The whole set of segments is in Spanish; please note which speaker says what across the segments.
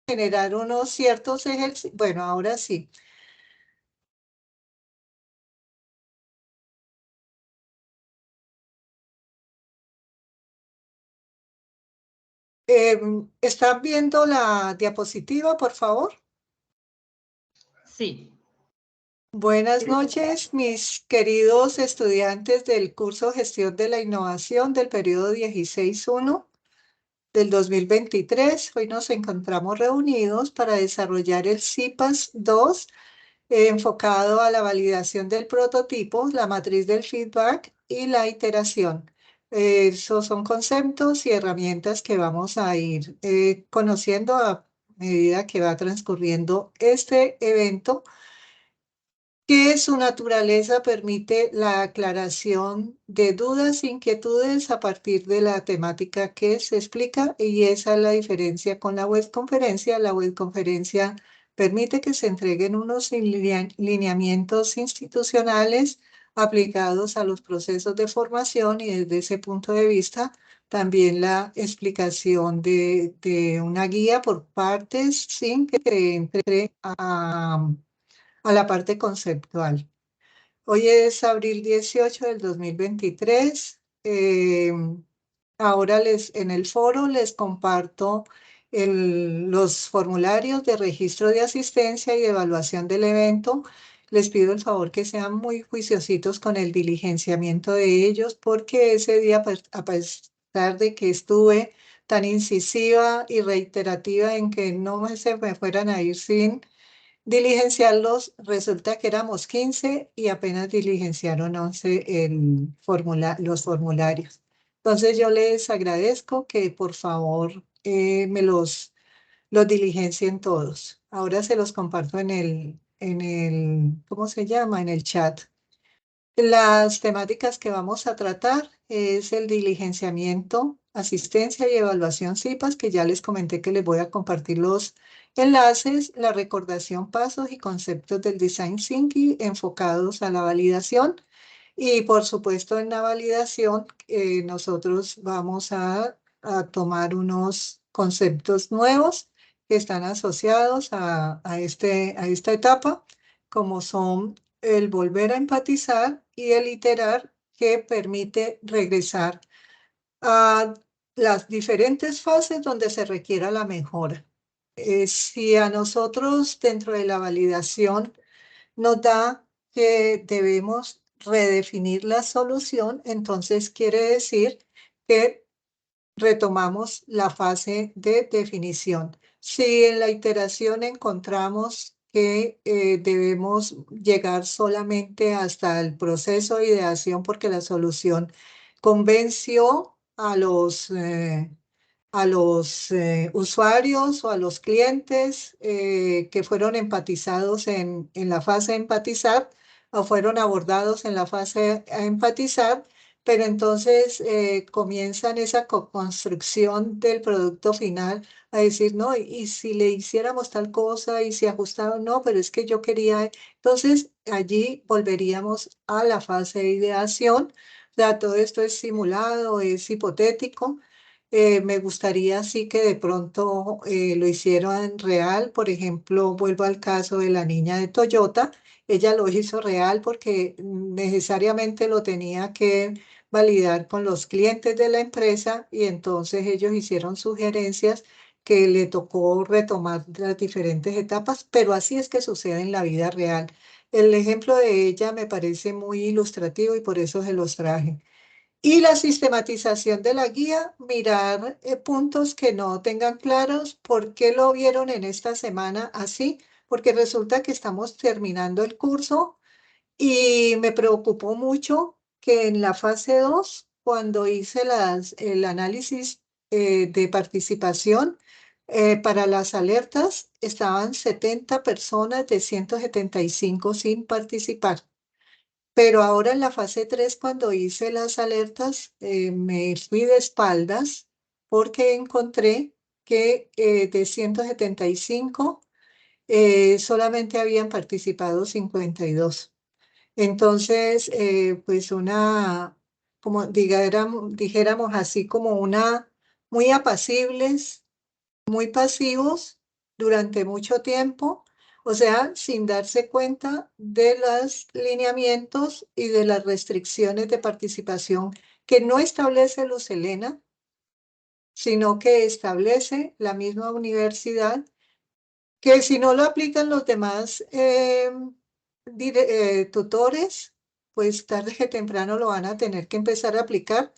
Speaker 1: generar unos ciertos ejercicios. Bueno, ahora sí. ¿Están viendo la diapositiva, por favor?
Speaker 2: Sí.
Speaker 1: Buenas noches, mis queridos estudiantes del curso Gestión de la Innovación del periodo 16.1 del 2023. Hoy nos encontramos reunidos para desarrollar el CIPAS 2, enfocado a la validación del prototipo, la matriz del feedback y la iteración. Esos son conceptos y herramientas que vamos a ir conociendo a medida que va transcurriendo este evento, que su naturaleza permite la aclaración de dudas e inquietudes a partir de la temática que se explica, y esa es la diferencia con la webconferencia. La webconferencia permite que se entreguen unos lineamientos institucionales aplicados a los procesos de formación, y desde ese punto de vista también la explicación de una guía por partes sin que entre a la parte conceptual. Hoy es abril 18 del 2023. Ahora en el foro les comparto los formularios de registro de asistencia y de evaluación del evento. Les pido el favor que sean muy juiciositos con el diligenciamiento de ellos, porque ese día, pues, a pesar de que estuve tan incisiva y reiterativa en que no se me fueran a ir sin diligenciarlos, resulta que éramos 15 y apenas diligenciaron 11 los formularios. Entonces yo les agradezco que por favor los diligencien todos. Ahora se los comparto ¿cómo se llama? En el chat. Las temáticas que vamos a tratar es el diligenciamiento, asistencia y evaluación CIPAS, que ya les comenté que les voy a compartir los enlaces, la recordación, pasos y conceptos del Design Thinking enfocados a la validación. Y por supuesto en la validación nosotros vamos a tomar unos conceptos nuevos que están asociados a esta etapa, como son el volver a empatizar y el iterar, que permite regresar a las diferentes fases donde se requiera la mejora. Si a nosotros dentro de la validación nos da que debemos redefinir la solución, entonces quiere decir que retomamos la fase de definición. Si en la iteración encontramos que debemos llegar solamente hasta el proceso de ideación porque la solución convenció a los usuarios o a los clientes que fueron empatizados en la fase de empatizar, o fueron abordados en la fase a empatizar, pero entonces comienzan esa construcción del producto final a decir, no, y si le hiciéramos tal cosa y si ajustaba, no, pero es que yo quería. Entonces allí volveríamos a la fase de ideación. O sea, todo esto es simulado, es hipotético. Me gustaría sí que de pronto lo hicieran real. Por ejemplo, vuelvo al caso de la niña de Toyota. Ella lo hizo real porque necesariamente lo tenía que validar con los clientes de la empresa, y entonces ellos hicieron sugerencias que le tocó retomar las diferentes etapas, pero así es que sucede en la vida real. El ejemplo de ella me parece muy ilustrativo y por eso se los traje. Y la sistematización de la guía, mirar puntos que no tengan claros. ¿Por qué lo vieron en esta semana así? Porque resulta que estamos terminando el curso y me preocupó mucho que en la fase 2, cuando hice el análisis de participación para las alertas, estaban 70 personas de 175 sin participar. Pero ahora en la fase 3, cuando hice las alertas, me fui de espaldas porque encontré que de 175 solamente habían participado 52. Entonces, pues como dijéramos así, como muy apacibles, muy pasivos, durante mucho tiempo, o sea, sin darse cuenta de los lineamientos y de las restricciones de participación que no establece Luz Helena, sino que establece la misma universidad, que si no lo aplican los demás tutores, pues tarde que temprano lo van a tener que empezar a aplicar,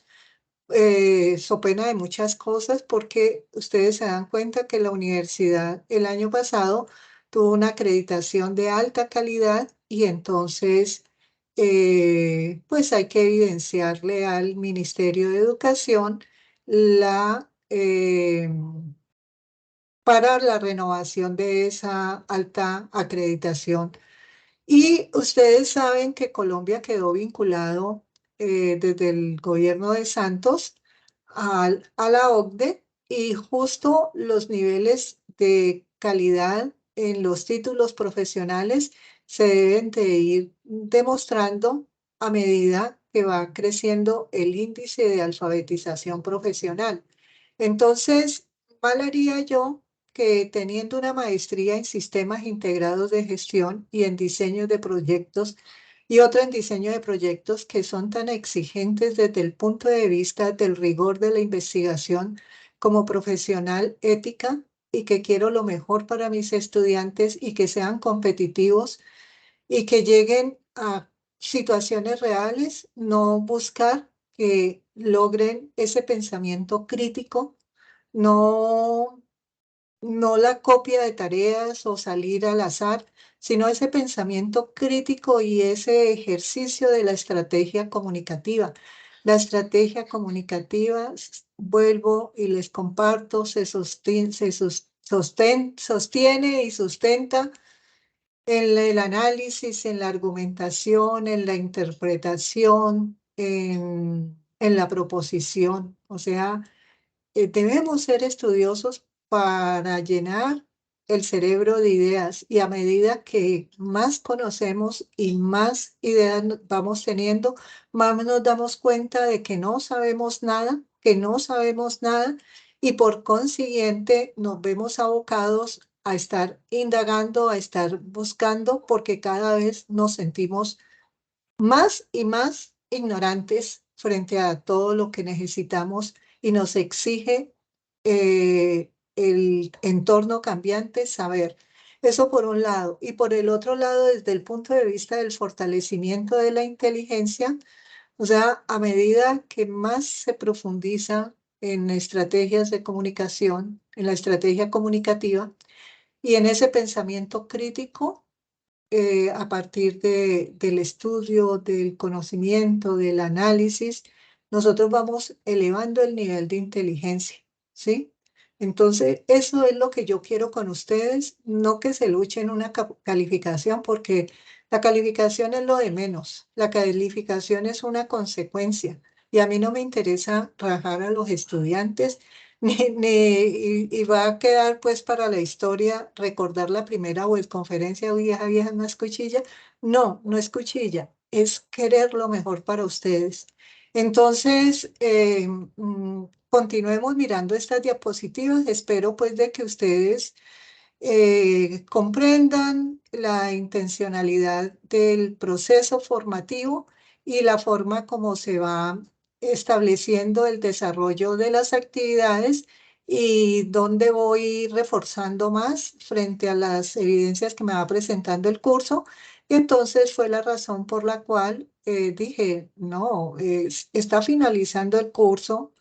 Speaker 1: so pena de muchas cosas, porque ustedes se dan cuenta que la universidad el año pasado tuvo una acreditación de alta calidad y entonces pues hay que evidenciarle al Ministerio de Educación la, para la renovación de esa alta acreditación. Y ustedes saben que Colombia quedó vinculado desde el gobierno de Santos a la OCDE, y justo los niveles de calidad en los títulos profesionales se deben de ir demostrando a medida que va creciendo el índice de alfabetización profesional. Entonces, mal haría yo que teniendo una maestría en sistemas integrados de gestión y en diseño de proyectos y otra en diseño de proyectos que son tan exigentes desde el punto de vista del rigor de la investigación como profesional ética, y que quiero lo mejor para mis estudiantes y que sean competitivos y que lleguen a situaciones reales, no buscar que logren ese pensamiento crítico, no no la copia de tareas o salir al azar, sino ese pensamiento crítico y ese ejercicio de la estrategia comunicativa. La estrategia comunicativa, vuelvo y les comparto, sostiene y sustenta en el análisis, en la argumentación, en la interpretación, en la proposición. O sea, debemos ser estudiosos para llenar el cerebro de ideas, y a medida que más conocemos y más ideas vamos teniendo, más nos damos cuenta de que no sabemos nada, que no sabemos nada, y por consiguiente nos vemos abocados a estar indagando, a estar buscando, porque cada vez nos sentimos más y más ignorantes frente a todo lo que necesitamos y nos exige el entorno cambiante saber. Eso por un lado. Y por el otro lado, desde el punto de vista del fortalecimiento de la inteligencia, o sea, a medida que más se profundiza en estrategias de comunicación, en la estrategia comunicativa y en ese pensamiento crítico, a partir del estudio, del conocimiento, del análisis, nosotros vamos elevando el nivel de inteligencia, ¿sí? Entonces, eso es lo que yo quiero con ustedes, no que se luchen una calificación, porque la calificación es lo de menos, la calificación es una consecuencia, y a mí no me interesa rajar a los estudiantes, y va a quedar pues para la historia recordar la primera web conferencia vieja, vieja, no es cuchilla. No, no es cuchilla, es querer lo mejor para ustedes. Entonces, continuemos mirando estas diapositivas. Espero pues de que ustedes comprendan la intencionalidad del proceso formativo y la forma como se va estableciendo el desarrollo de las actividades, y dónde voy reforzando más frente a las evidencias que me va presentando el curso. Y entonces fue la razón por la cual dije, no, está finalizando el curso,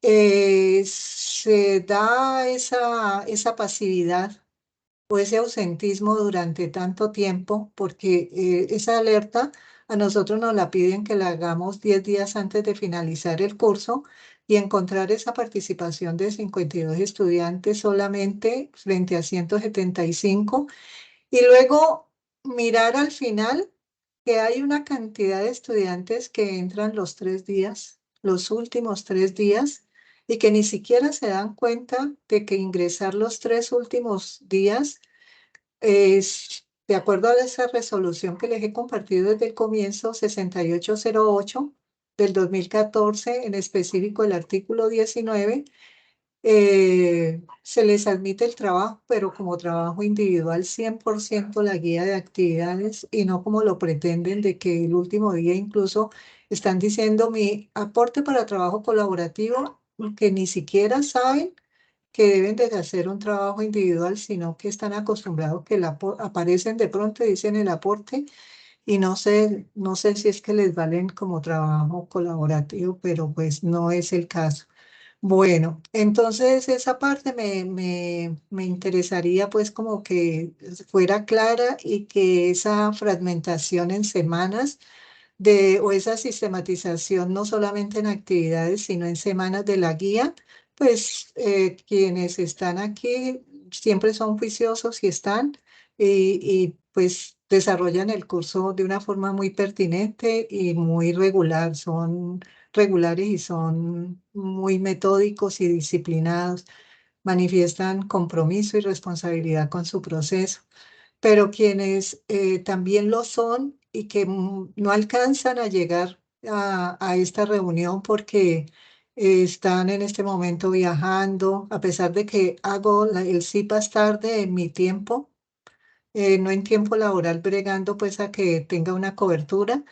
Speaker 1: se da esa pasividad o ese ausentismo durante tanto tiempo, porque esa alerta a nosotros nos la piden que la hagamos 10 días antes de finalizar el curso, y encontrar esa participación de 52 estudiantes solamente frente a 175, y luego mirar al final que hay una cantidad de estudiantes que entran los 3 días, los últimos 3 días, y que ni siquiera se dan cuenta de que ingresar los 3 últimos días es, de acuerdo a esa resolución que les he compartido desde el comienzo, 6808 del 2014, en específico el artículo 19, se les admite el trabajo, pero como trabajo individual, 100% la guía de actividades y no como lo pretenden de que el último día incluso están diciendo mi aporte para trabajo colaborativo, que ni siquiera saben que deben de hacer un trabajo individual, sino que están acostumbrados que aparecen de pronto y dicen el aporte y no sé si es que les valen como trabajo colaborativo, pero pues no es el caso. Bueno, entonces esa parte me interesaría pues como que fuera clara y que esa fragmentación en semanas o esa sistematización no solamente en actividades, sino en semanas de la guía, pues quienes están aquí siempre son juiciosos y están pues desarrollan el curso de una forma muy pertinente y muy regular, son regulares y son muy metódicos y disciplinados, manifiestan compromiso y responsabilidad con su proceso, pero quienes también lo son y que no alcanzan a llegar a esta reunión porque están en este momento viajando, a pesar de que hago el CIPAS tarde en mi tiempo, no en tiempo laboral, bregando pues a que tenga una cobertura.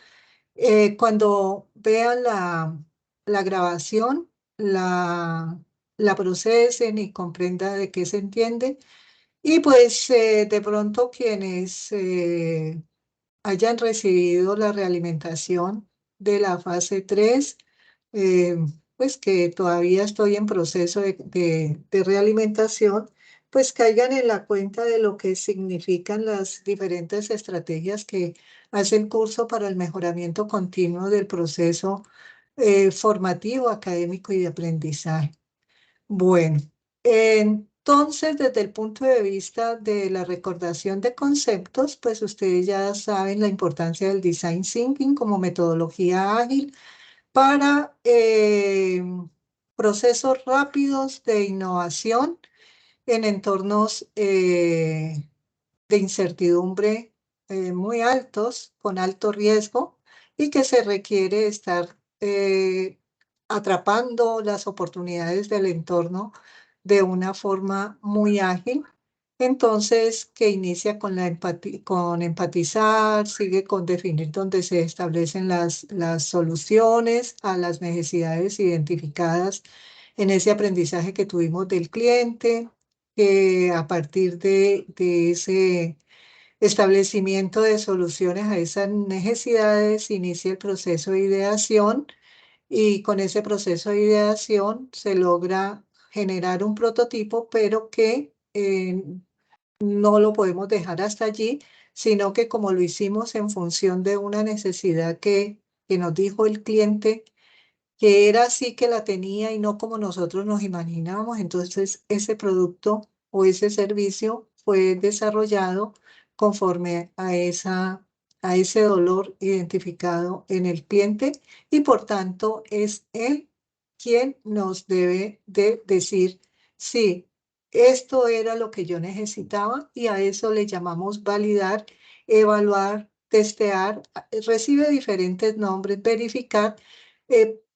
Speaker 1: Cuando vean la grabación, la procesen y comprenda de qué se entiende y pues de pronto quienes hayan recibido la realimentación de la fase 3, eh, pues que todavía estoy en proceso de realimentación, pues caigan en la cuenta de lo que significan las diferentes estrategias que hace el curso para el mejoramiento continuo del proceso formativo, académico y de aprendizaje. Bueno, entonces desde el punto de vista de la recordación de conceptos, pues ustedes ya saben la importancia del design thinking como metodología ágil para procesos rápidos de innovación en entornos de incertidumbre muy altos, con alto riesgo, y que se requiere estar atrapando las oportunidades del entorno de una forma muy ágil. Entonces, que inicia con con empatizar, sigue con definir dónde se establecen las soluciones a las necesidades identificadas en ese aprendizaje que tuvimos del cliente, que a partir de ese establecimiento de soluciones a esas necesidades inicia el proceso de ideación y con ese proceso de ideación se logra generar un prototipo, pero que no lo podemos dejar hasta allí, sino que como lo hicimos en función de una necesidad que nos dijo el cliente, que era así que la tenía y no como nosotros nos imaginábamos. Entonces, ese producto o ese servicio fue desarrollado conforme a ese dolor identificado en el cliente y por tanto es él quien nos debe de decir, sí, esto era lo que yo necesitaba y a eso le llamamos validar, evaluar, testear, recibe diferentes nombres, verificar,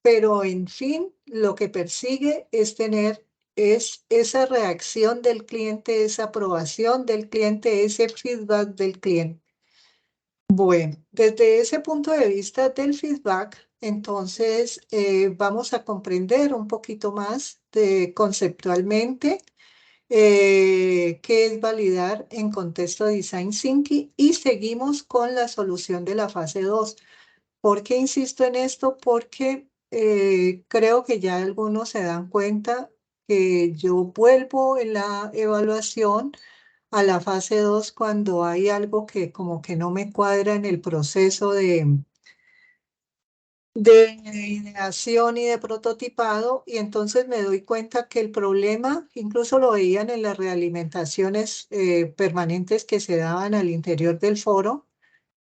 Speaker 1: pero en fin, lo que persigue es tener esa reacción del cliente, esa aprobación del cliente, ese feedback del cliente. Bueno, desde ese punto de vista del feedback, entonces vamos a comprender un poquito más conceptualmente qué es validar en contexto de design thinking y seguimos con la solución de la fase 2. ¿Por qué insisto en esto? Porque creo que ya algunos se dan cuenta que yo vuelvo en la evaluación a la fase 2 cuando hay algo que como que no me cuadra en el proceso de ideación y de prototipado y entonces me doy cuenta que el problema, incluso lo veían en las realimentaciones permanentes que se daban al interior del foro,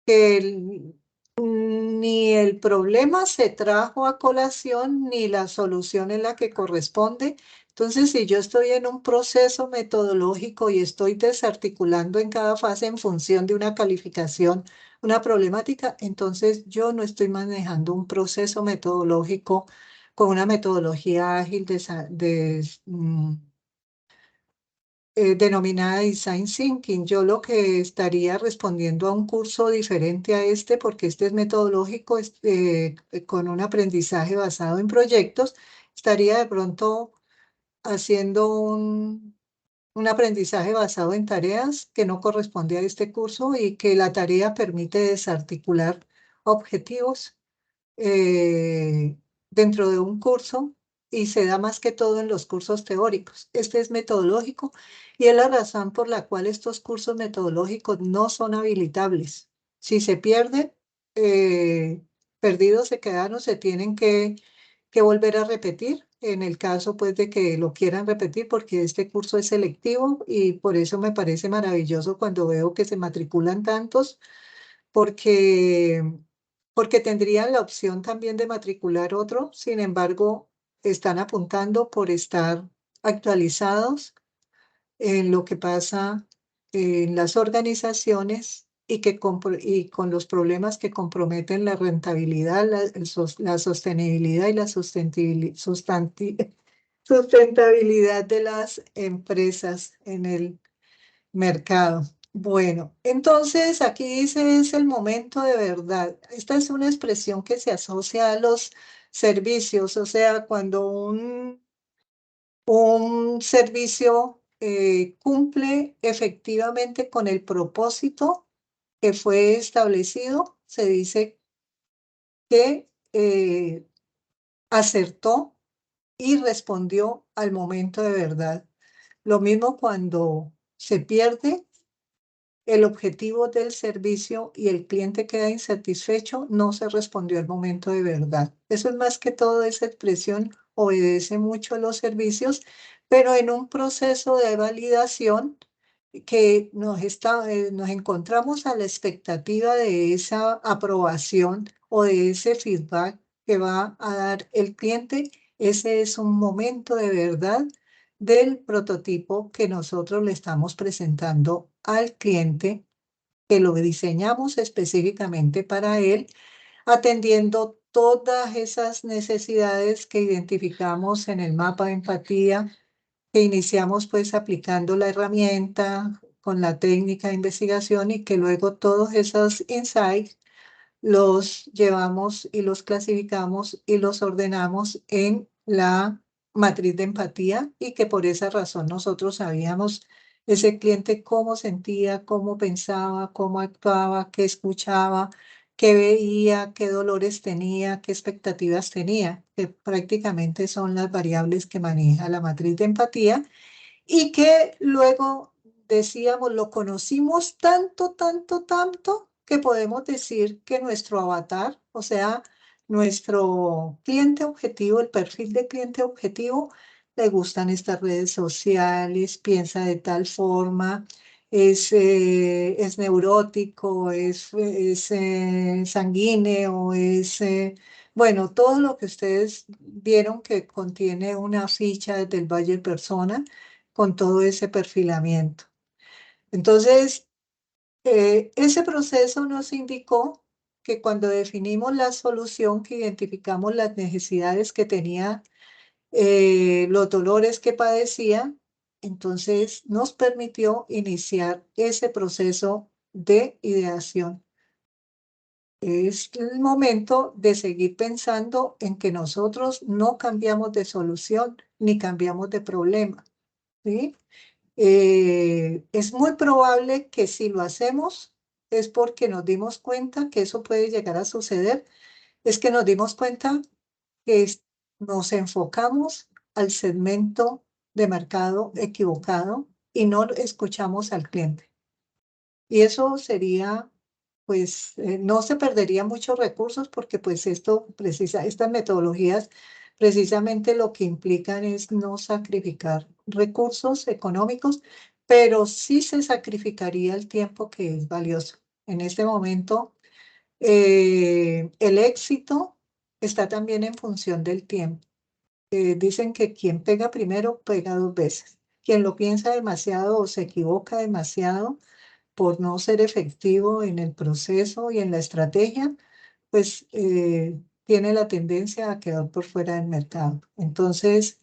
Speaker 1: que ni el problema se trajo a colación ni la solución es la que corresponde. Entonces, si yo estoy en un proceso metodológico y estoy desarticulando en cada fase en función de una calificación, una problemática, entonces yo no estoy manejando un proceso metodológico con una metodología ágil denominada Design Thinking. Yo lo que estaría respondiendo a un curso diferente a este, porque este es metodológico, con un aprendizaje basado en proyectos, estaría de pronto haciendo un aprendizaje basado en tareas que no corresponde a este curso y que la tarea permite desarticular objetivos eh, dentro de un curso y se da más que todo en los cursos teóricos. Este es metodológico y es la razón por la cual estos cursos metodológicos no son habilitables. Si se pierde, perdidos se quedaron, se tienen que volver a repetir. En el caso, pues, de que lo quieran repetir, porque este curso es selectivo y por eso me parece maravilloso cuando veo que se matriculan tantos porque, porque tendrían la opción también de matricular otro, sin embargo, están apuntando por estar actualizados en lo que pasa en las organizaciones y con los problemas que comprometen la rentabilidad, la sostenibilidad y la sustentabilidad de las empresas en el mercado. Bueno, entonces aquí dice es el momento de verdad. Esta es una expresión que se asocia a los servicios, o sea, cuando un servicio cumple efectivamente con el propósito que fue establecido, se dice que acertó y respondió al momento de verdad. Lo mismo cuando se pierde el objetivo del servicio y el cliente queda insatisfecho, no se respondió al momento de verdad. Eso es más que todo, esa expresión obedece mucho a los servicios, pero en un proceso de validación que nos encontramos a la expectativa de esa aprobación o de ese feedback que va a dar el cliente, ese es un momento de verdad del prototipo que nosotros le estamos presentando al cliente, que lo diseñamos específicamente para él, atendiendo todas esas necesidades que identificamos en el mapa de empatía, que iniciamos pues aplicando la herramienta con la técnica de investigación y que luego todos esos insights los llevamos y los clasificamos y los ordenamos en la matriz de empatía y que por esa razón nosotros sabíamos ese cliente cómo sentía, cómo pensaba, cómo actuaba, qué escuchaba, qué veía, qué dolores tenía, qué expectativas tenía, que prácticamente son las variables que maneja la matriz de empatía y que luego decíamos, lo conocimos tanto, tanto, tanto, que podemos decir que nuestro avatar, o sea, nuestro cliente objetivo, el perfil de cliente objetivo, le gustan estas redes sociales, piensa de tal forma, es neurótico, es sanguíneo, bueno, todo lo que ustedes vieron que contiene una ficha del Bayer Persona con todo ese perfilamiento. Entonces, ese proceso nos indicó que cuando definimos la solución, que identificamos las necesidades que tenía, los dolores que padecía, entonces nos permitió iniciar ese proceso de ideación. Es el momento de seguir pensando en que nosotros no cambiamos de solución ni cambiamos de problema, ¿sí? Es muy probable que si lo hacemos es porque nos dimos cuenta que eso puede llegar a suceder, es que nos dimos cuenta que nos enfocamos al segmento de mercado equivocado y no escuchamos al cliente. Y eso sería, pues, no se perdería muchos recursos porque pues estas metodologías precisamente lo que implican es no sacrificar recursos económicos, pero sí se sacrificaría el tiempo que es valioso. En este momento, el éxito está también en función del tiempo. Dicen que quien pega primero pega dos veces. Quien lo piensa demasiado o se equivoca demasiado por no ser efectivo en el proceso y en la estrategia, pues tiene la tendencia a quedar por fuera del mercado. Entonces,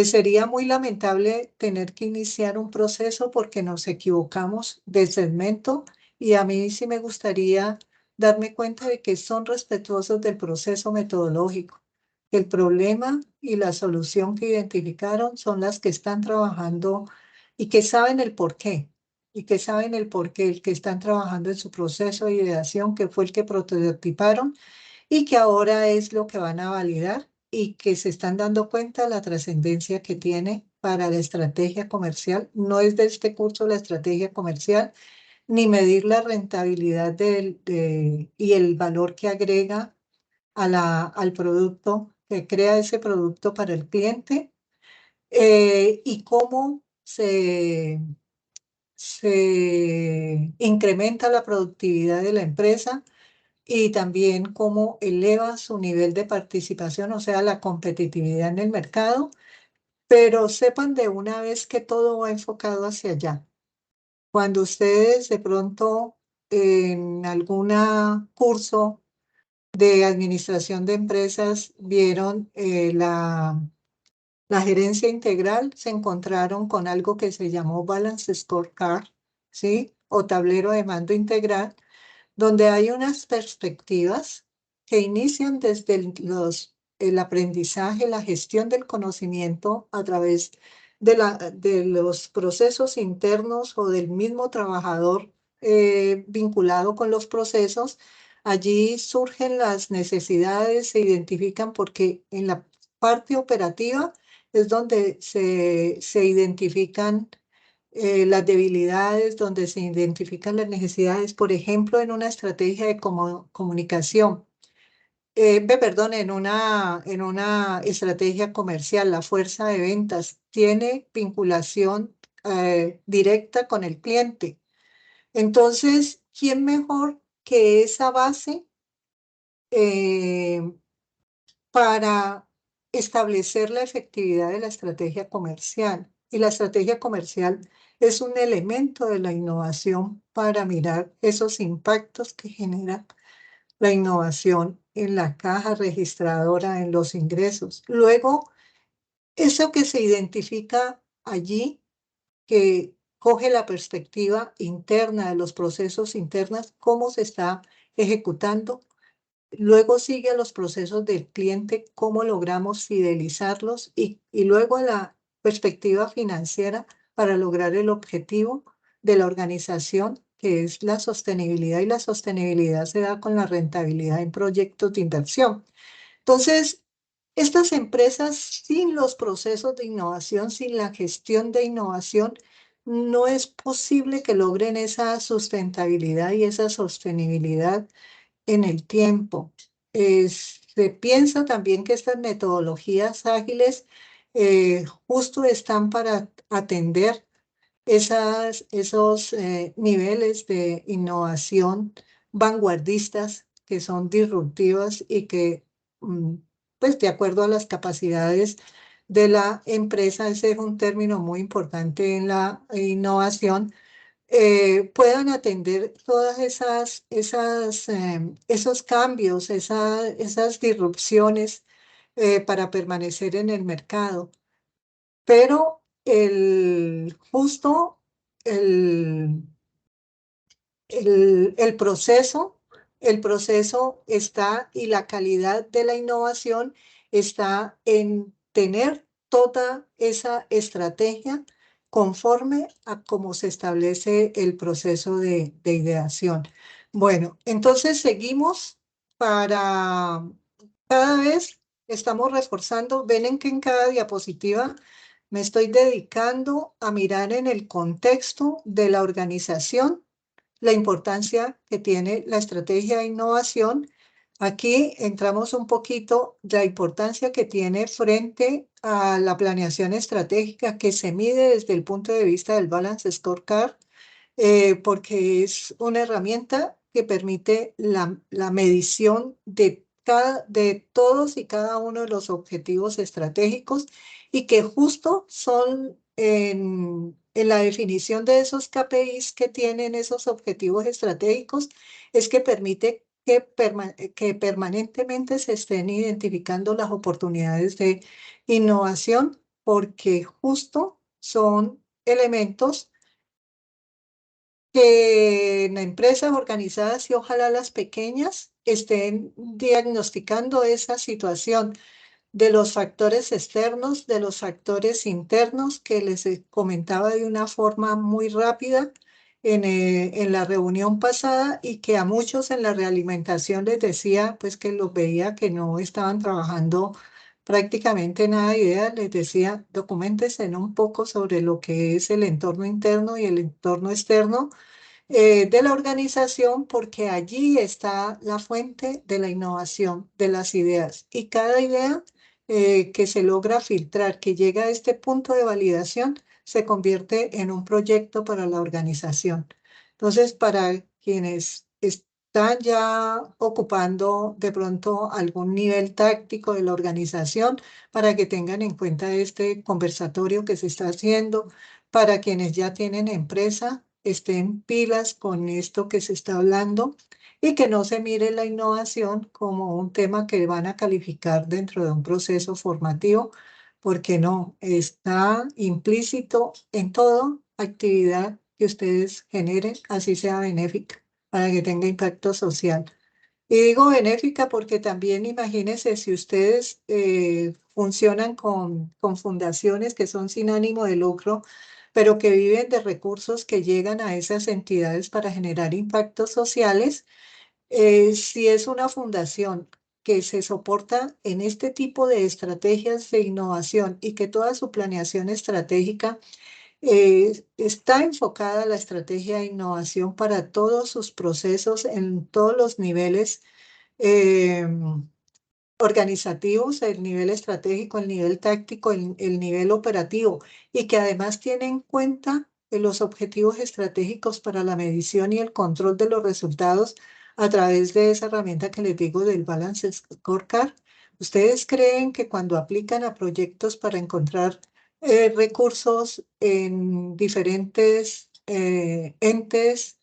Speaker 1: Sería muy lamentable tener que iniciar un proceso porque nos equivocamos de segmento y a mí sí me gustaría darme cuenta de que son respetuosos del proceso metodológico. El problema y la solución que identificaron son las que están trabajando y que saben el por qué. Y que saben el por qué, el que están trabajando en su proceso de ideación, que fue el que prototiparon y que ahora es lo que van a validar y que se están dando cuenta de la trascendencia que tiene para la estrategia comercial. No es de este curso la estrategia comercial, ni medir la rentabilidad y el valor que agrega al producto, que crea ese producto para el cliente, y cómo se incrementa la productividad de la empresa y también cómo eleva su nivel de participación, o sea, la competitividad en el mercado, pero sepan de una vez que todo va enfocado hacia allá. Cuando ustedes de pronto en algún curso de administración de empresas vieron la gerencia integral, se encontraron con algo que se llamó Balance Scorecard, ¿sí? O tablero de mando integral donde hay unas perspectivas que inician desde el aprendizaje, la gestión del conocimiento a través de los procesos internos o del mismo trabajador vinculado con los procesos. Allí surgen las necesidades, se identifican porque en la parte operativa es donde se identifican las debilidades, donde se identifican las necesidades, por ejemplo, en una estrategia de comunicación, perdón, en una estrategia comercial, la fuerza de ventas tiene vinculación directa con el cliente. Entonces, ¿quién mejor que esa base eh, para establecer la efectividad de la estrategia comercial? Y la estrategia comercial es un elemento de la innovación para mirar esos impactos que genera la innovación en la caja registradora, en los ingresos. Luego, eso que se identifica allí, que coge la perspectiva interna de los procesos internos, cómo se está ejecutando. Luego sigue a los procesos del cliente, cómo logramos fidelizarlos y luego a la perspectiva financiera para lograr el objetivo de la organización, que es la sostenibilidad, y la sostenibilidad se da con la rentabilidad en proyectos de inversión. Entonces, estas empresas sin los procesos de innovación, sin la gestión de innovación, no es posible que logren esa sustentabilidad y esa sostenibilidad en el tiempo. Se piensa también que estas metodologías ágiles justo están para atender esos niveles de innovación vanguardistas que son disruptivas y que, mm, pues de acuerdo a las capacidades de la empresa, ese es un término muy importante en la innovación, puedan atender todas esos cambios, esas disrupciones para permanecer en el mercado. Pero justo el, el el proceso está y la calidad de la innovación está en tener toda esa estrategia conforme a cómo se establece el proceso de ideación. Bueno, entonces seguimos para cada vez estamos reforzando. Ven en que en cada diapositiva me estoy dedicando a mirar en el contexto de la organización la importancia que tiene la estrategia de innovación. Aquí entramos un poquito la importancia que tiene frente a la planeación estratégica que se mide desde el punto de vista del Balance Scorecard, porque es una herramienta que permite la medición de todos y cada uno de los objetivos estratégicos y que justo son en la definición de esos KPIs que tienen esos objetivos estratégicos, es que permite que permanentemente se estén identificando las oportunidades de innovación porque justo son elementos que en empresas organizadas y ojalá las pequeñas estén diagnosticando esa situación de los factores externos, de los factores internos que les comentaba de una forma muy rápida en la reunión pasada y que a muchos en la realimentación les decía, pues que los veía que no estaban trabajando prácticamente nada de idea, les decía, documentense un poco sobre lo que es el entorno interno y el entorno externo de la organización, porque allí está la fuente de la innovación, de las ideas. Y cada idea que se logra filtrar, que llega a este punto de validación, se convierte en un proyecto para la organización. Entonces, para quienes están ya ocupando de pronto algún nivel táctico de la organización, para que tengan en cuenta este conversatorio que se está haciendo, para quienes ya tienen empresa, estén pilas con esto que se está hablando y que no se mire la innovación como un tema que van a calificar dentro de un proceso formativo, porque no, está implícito en toda actividad que ustedes generen, así sea benéfica, para que tenga impacto social. Y digo benéfica porque también imagínense si ustedes funcionan con fundaciones que son sin ánimo de lucro, pero que viven de recursos que llegan a esas entidades para generar impactos sociales. Si es una fundación que se soporta en este tipo de estrategias de innovación y que toda su planeación estratégica está enfocada a la estrategia de innovación para todos sus procesos en todos los niveles eh, organizativos, el nivel estratégico, el nivel táctico, el nivel operativo, y que además tiene en cuenta los objetivos estratégicos para la medición y el control de los resultados a través de esa herramienta que les digo del Balance Scorecard. ¿Ustedes creen que cuando aplican a proyectos para encontrar recursos en diferentes entes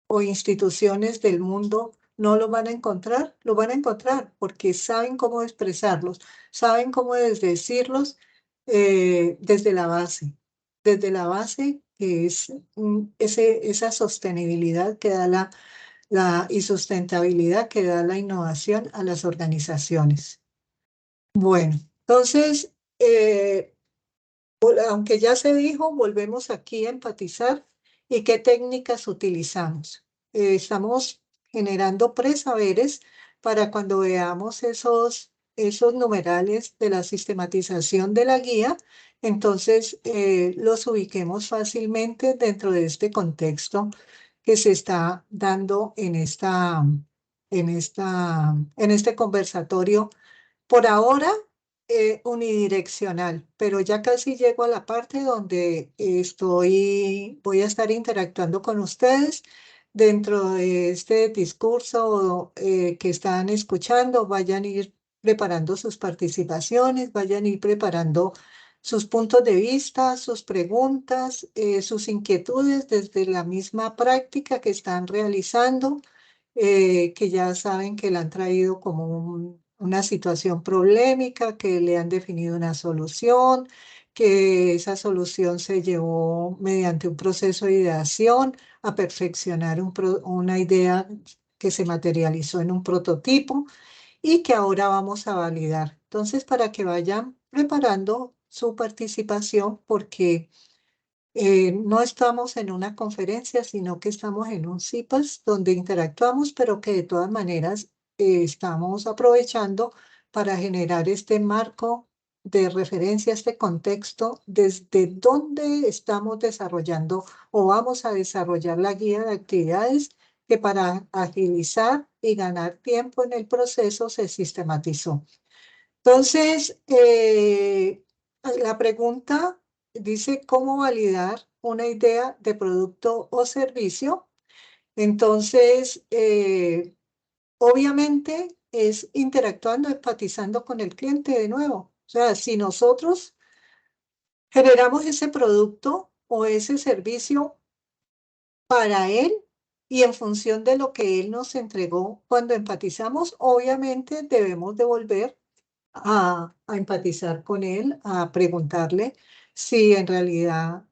Speaker 1: o instituciones del mundo, no lo van a encontrar? Lo van a encontrar porque saben cómo expresarlos, saben cómo decirlos desde la base que es esa sostenibilidad que da y sustentabilidad que da la innovación a las organizaciones. Bueno, entonces, aunque ya se dijo, volvemos aquí a empatizar y qué técnicas utilizamos. Estamos generando presaberes para cuando veamos esos numerales de la sistematización de la guía, entonces los ubiquemos fácilmente dentro de este contexto que se está dando en este conversatorio por ahora, unidireccional, pero ya casi llego a la parte donde voy a estar interactuando con ustedes dentro de este discurso que están escuchando. Vayan a ir preparando sus participaciones, vayan a ir preparando sus puntos de vista, sus preguntas, sus inquietudes desde la misma práctica que están realizando, que ya saben que la han traído como una situación problemática, que le han definido una solución, que esa solución se llevó mediante un proceso de ideación a perfeccionar una idea que se materializó en un prototipo y que ahora vamos a validar. Entonces, para que vayan preparando su participación, porque no estamos en una conferencia, sino que estamos en un CIPAS donde interactuamos, pero que de todas maneras estamos aprovechando para generar este marco de referencia, este contexto, desde donde estamos desarrollando o vamos a desarrollar la guía de actividades que para agilizar y ganar tiempo en el proceso se sistematizó. Entonces, la pregunta dice cómo validar una idea de producto o servicio. Entonces, obviamente es interactuando, empatizando con el cliente de nuevo. O sea, si nosotros generamos ese producto o ese servicio para él y en función de lo que él nos entregó, cuando empatizamos, obviamente debemos devolver a empatizar con él, a preguntarle si en realidad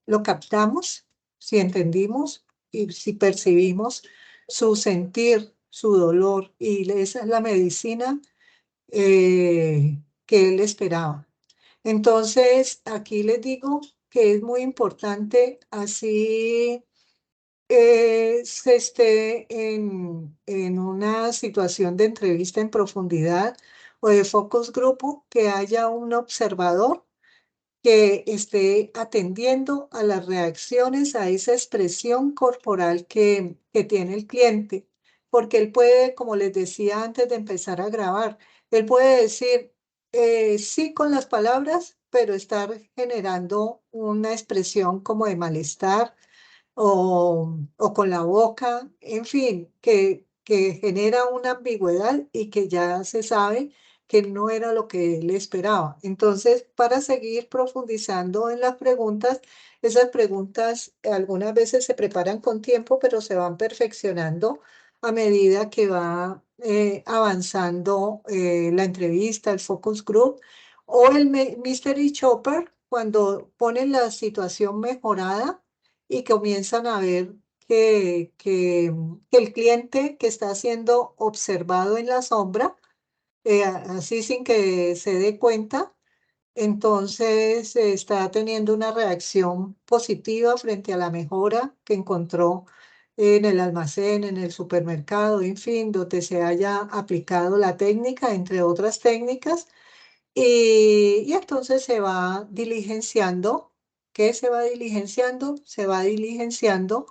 Speaker 1: lo captamos, si entendimos y si percibimos su sentir, su dolor, y esa es la medicina que él esperaba. Entonces, aquí les digo que es muy importante, así se esté en una situación de entrevista en profundidad o de focus grupo, que haya un observador que esté atendiendo a las reacciones, a esa expresión corporal que tiene el cliente, porque él puede, como les decía antes de empezar a grabar, él puede decir sí con las palabras, pero estar generando una expresión como de malestar o con la boca, en fin, que genera una ambigüedad y que ya se sabe que no era lo que él esperaba. Entonces, para seguir profundizando en las preguntas, esas preguntas algunas veces se preparan con tiempo, pero se van perfeccionando a medida que va avanzando la entrevista, el focus group o el Mystery Chopper, cuando ponen la situación mejorada y comienzan a ver que el cliente que está siendo observado en la sombra, así sin que se dé cuenta, entonces está teniendo una reacción positiva frente a la mejora que encontró en el almacén, en el supermercado, en fin, donde se haya aplicado la técnica, entre otras técnicas, y entonces se va diligenciando. ¿Qué se va diligenciando? Se va diligenciando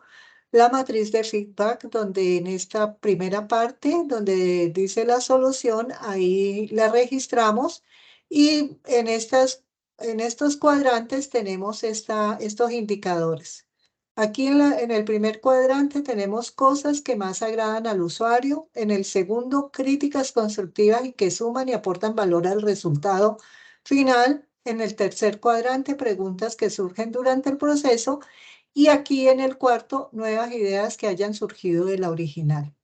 Speaker 1: la matriz de feedback, donde en esta primera parte, donde dice la solución, ahí la registramos y en estos cuadrantes tenemos estos indicadores. Aquí en el primer cuadrante tenemos cosas que más agradan al usuario. En el segundo, críticas constructivas y que suman y aportan valor al resultado final. En el tercer cuadrante, preguntas que surgen durante el proceso. Y aquí en el cuarto, nuevas ideas que hayan surgido de la original.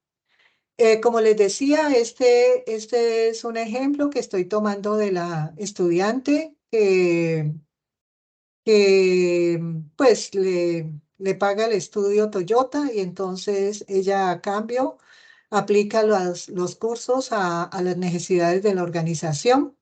Speaker 1: Como les decía, este es un ejemplo que estoy tomando de la estudiante que pues le paga el estudio Toyota, y entonces ella a cambio aplica los cursos a las necesidades de la organización.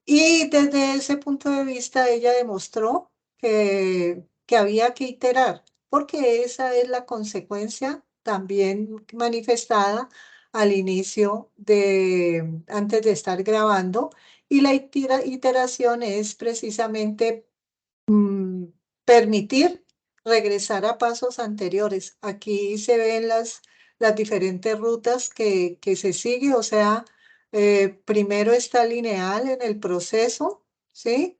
Speaker 1: Y desde ese punto de vista ella demostró que había que iterar, porque esa es la consecuencia también manifestada al inicio antes de estar grabando. Y la iteración es precisamente permitir regresar a pasos anteriores. Aquí se ven las diferentes rutas que se sigue, o sea, primero está lineal en el proceso, ¿sí?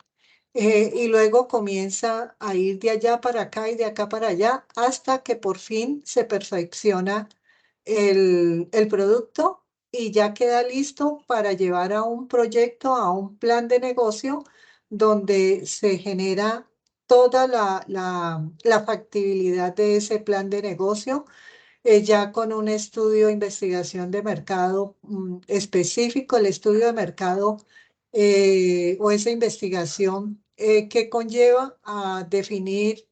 Speaker 1: Y luego comienza a ir de allá para acá y de acá para allá hasta que por fin se perfecciona el producto y ya queda listo para llevar a un proyecto, a un plan de negocio donde se genera toda la factibilidad de ese plan de negocio, ya con un estudio de investigación de mercado específico, el estudio de mercado o esa investigación que conlleva a definir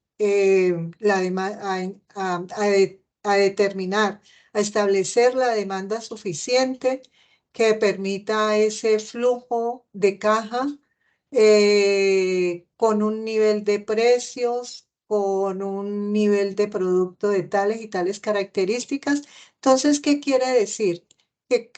Speaker 1: a determinar, a establecer la demanda suficiente que permita ese flujo de caja con un nivel de precios, con un nivel de producto de tales y tales características. Entonces, ¿qué quiere decir? Que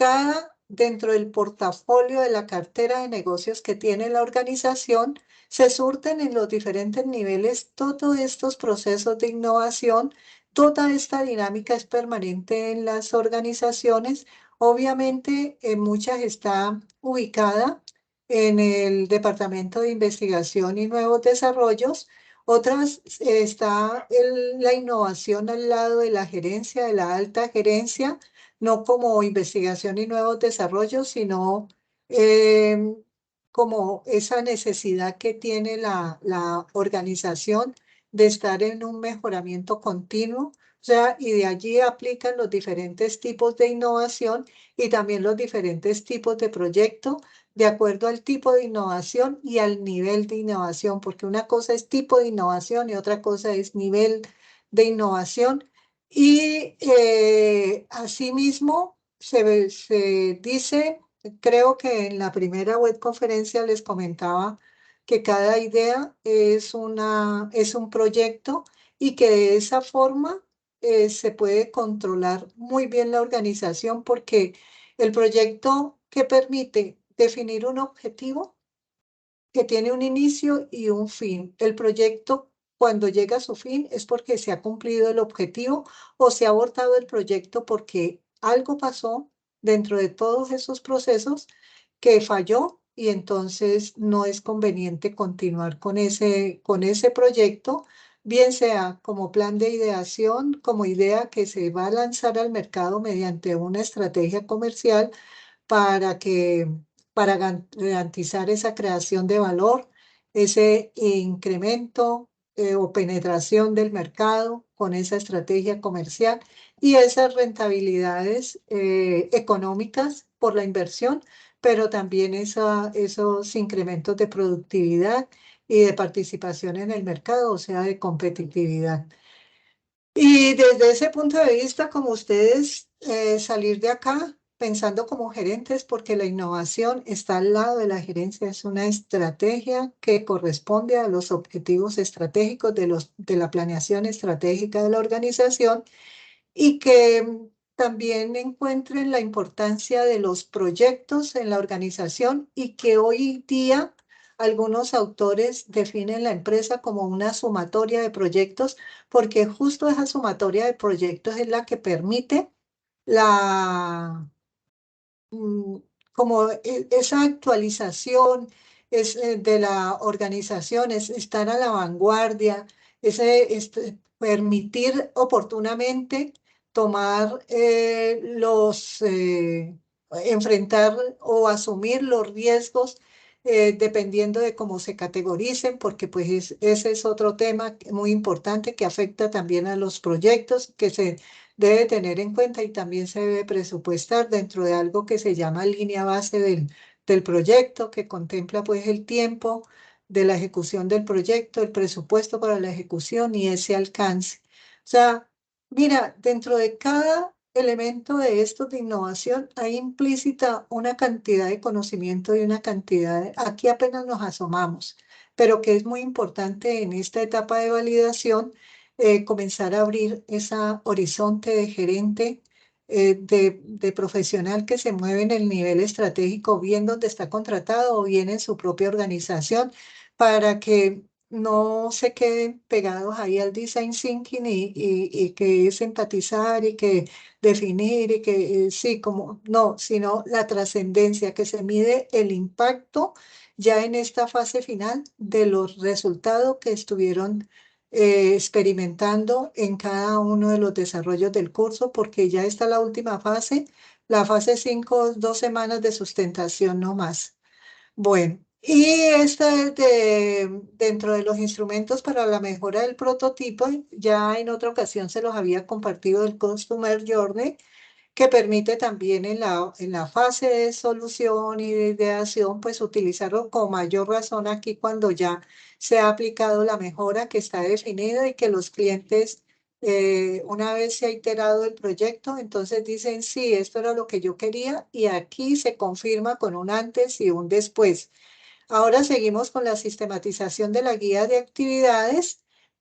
Speaker 1: dentro del portafolio de la cartera de negocios que tiene la organización, se surten en los diferentes niveles todos estos procesos de innovación. Toda esta dinámica es permanente en las organizaciones. Obviamente, en muchas está ubicada en el Departamento de Investigación y Nuevos Desarrollos. Otras está la innovación al lado de la gerencia, de la alta gerencia, no como investigación y nuevos desarrollos, sino em, como esa necesidad que tiene la organización de estar en un mejoramiento continuo sea, y de allí aplican los diferentes tipos de innovación y también los diferentes tipos de proyecto de acuerdo al tipo de innovación y al nivel de innovación, porque una cosa es tipo de innovación y otra cosa es nivel de innovación. Y asimismo se dice, creo que en la primera web conferencia les comentaba que cada idea es un proyecto y que de esa forma se puede controlar muy bien la organización porque el proyecto que permite definir un objetivo que tiene un inicio y un fin. El proyecto, cuando llega a su fin, es porque se ha cumplido el objetivo o se ha abortado el proyecto porque algo pasó dentro de todos esos procesos que falló y entonces no es conveniente continuar con ese proyecto, bien sea como plan de ideación, como idea que se va a lanzar al mercado mediante una estrategia comercial para garantizar esa creación de valor, ese incremento o penetración del mercado con esa estrategia comercial y esas rentabilidades económicas por la inversión, pero también esos incrementos de productividad y de participación en el mercado, o sea, de competitividad. Y desde ese punto de vista, como ustedes, salir de acá pensando como gerentes, porque la innovación está al lado de la gerencia, es una estrategia que corresponde a los objetivos estratégicos de la planeación estratégica de la organización y que también encuentren la importancia de los proyectos en la organización y que hoy día algunos autores definen la empresa como una sumatoria de proyectos, porque justo esa sumatoria de proyectos es la que permite la, mm, como esa actualización de la organización, es estar a la vanguardia, permitir oportunamente tomar enfrentar o asumir los riesgos dependiendo de cómo se categoricen, porque pues ese es otro tema muy importante que afecta también a los proyectos que se debe tener en cuenta y también se debe presupuestar dentro de algo que se llama línea base del proyecto, que contempla pues el tiempo de la ejecución del proyecto, el presupuesto para la ejecución y ese alcance. O sea, mira, dentro de cada elemento de estos de innovación hay implícita una cantidad de conocimiento y una cantidad aquí apenas nos asomamos, pero que es muy importante en esta etapa de validación comenzar a abrir ese horizonte de gerente, de profesional que se mueve en el nivel estratégico, bien donde está contratado o bien en su propia organización, para que no se queden pegados ahí al design thinking y que es empatizar y que definir y que sí, como no, sino la trascendencia, que se mide el impacto ya en esta fase final de los resultados que estuvieron experimentando en cada uno de los desarrollos del curso, porque ya está la última fase, la fase 5, 2 semanas de sustentación no más. Bueno, y dentro de los instrumentos para la mejora del prototipo, ya en otra ocasión se los había compartido el Customer Journey, que permite también en la fase de solución y de ideación, pues utilizarlo con mayor razón aquí cuando ya se ha aplicado la mejora que está definida y que los clientes, una vez se ha iterado el proyecto, entonces dicen, sí, esto era lo que yo quería y aquí se confirma con un antes y un después. Ahora seguimos con la sistematización de la guía de actividades,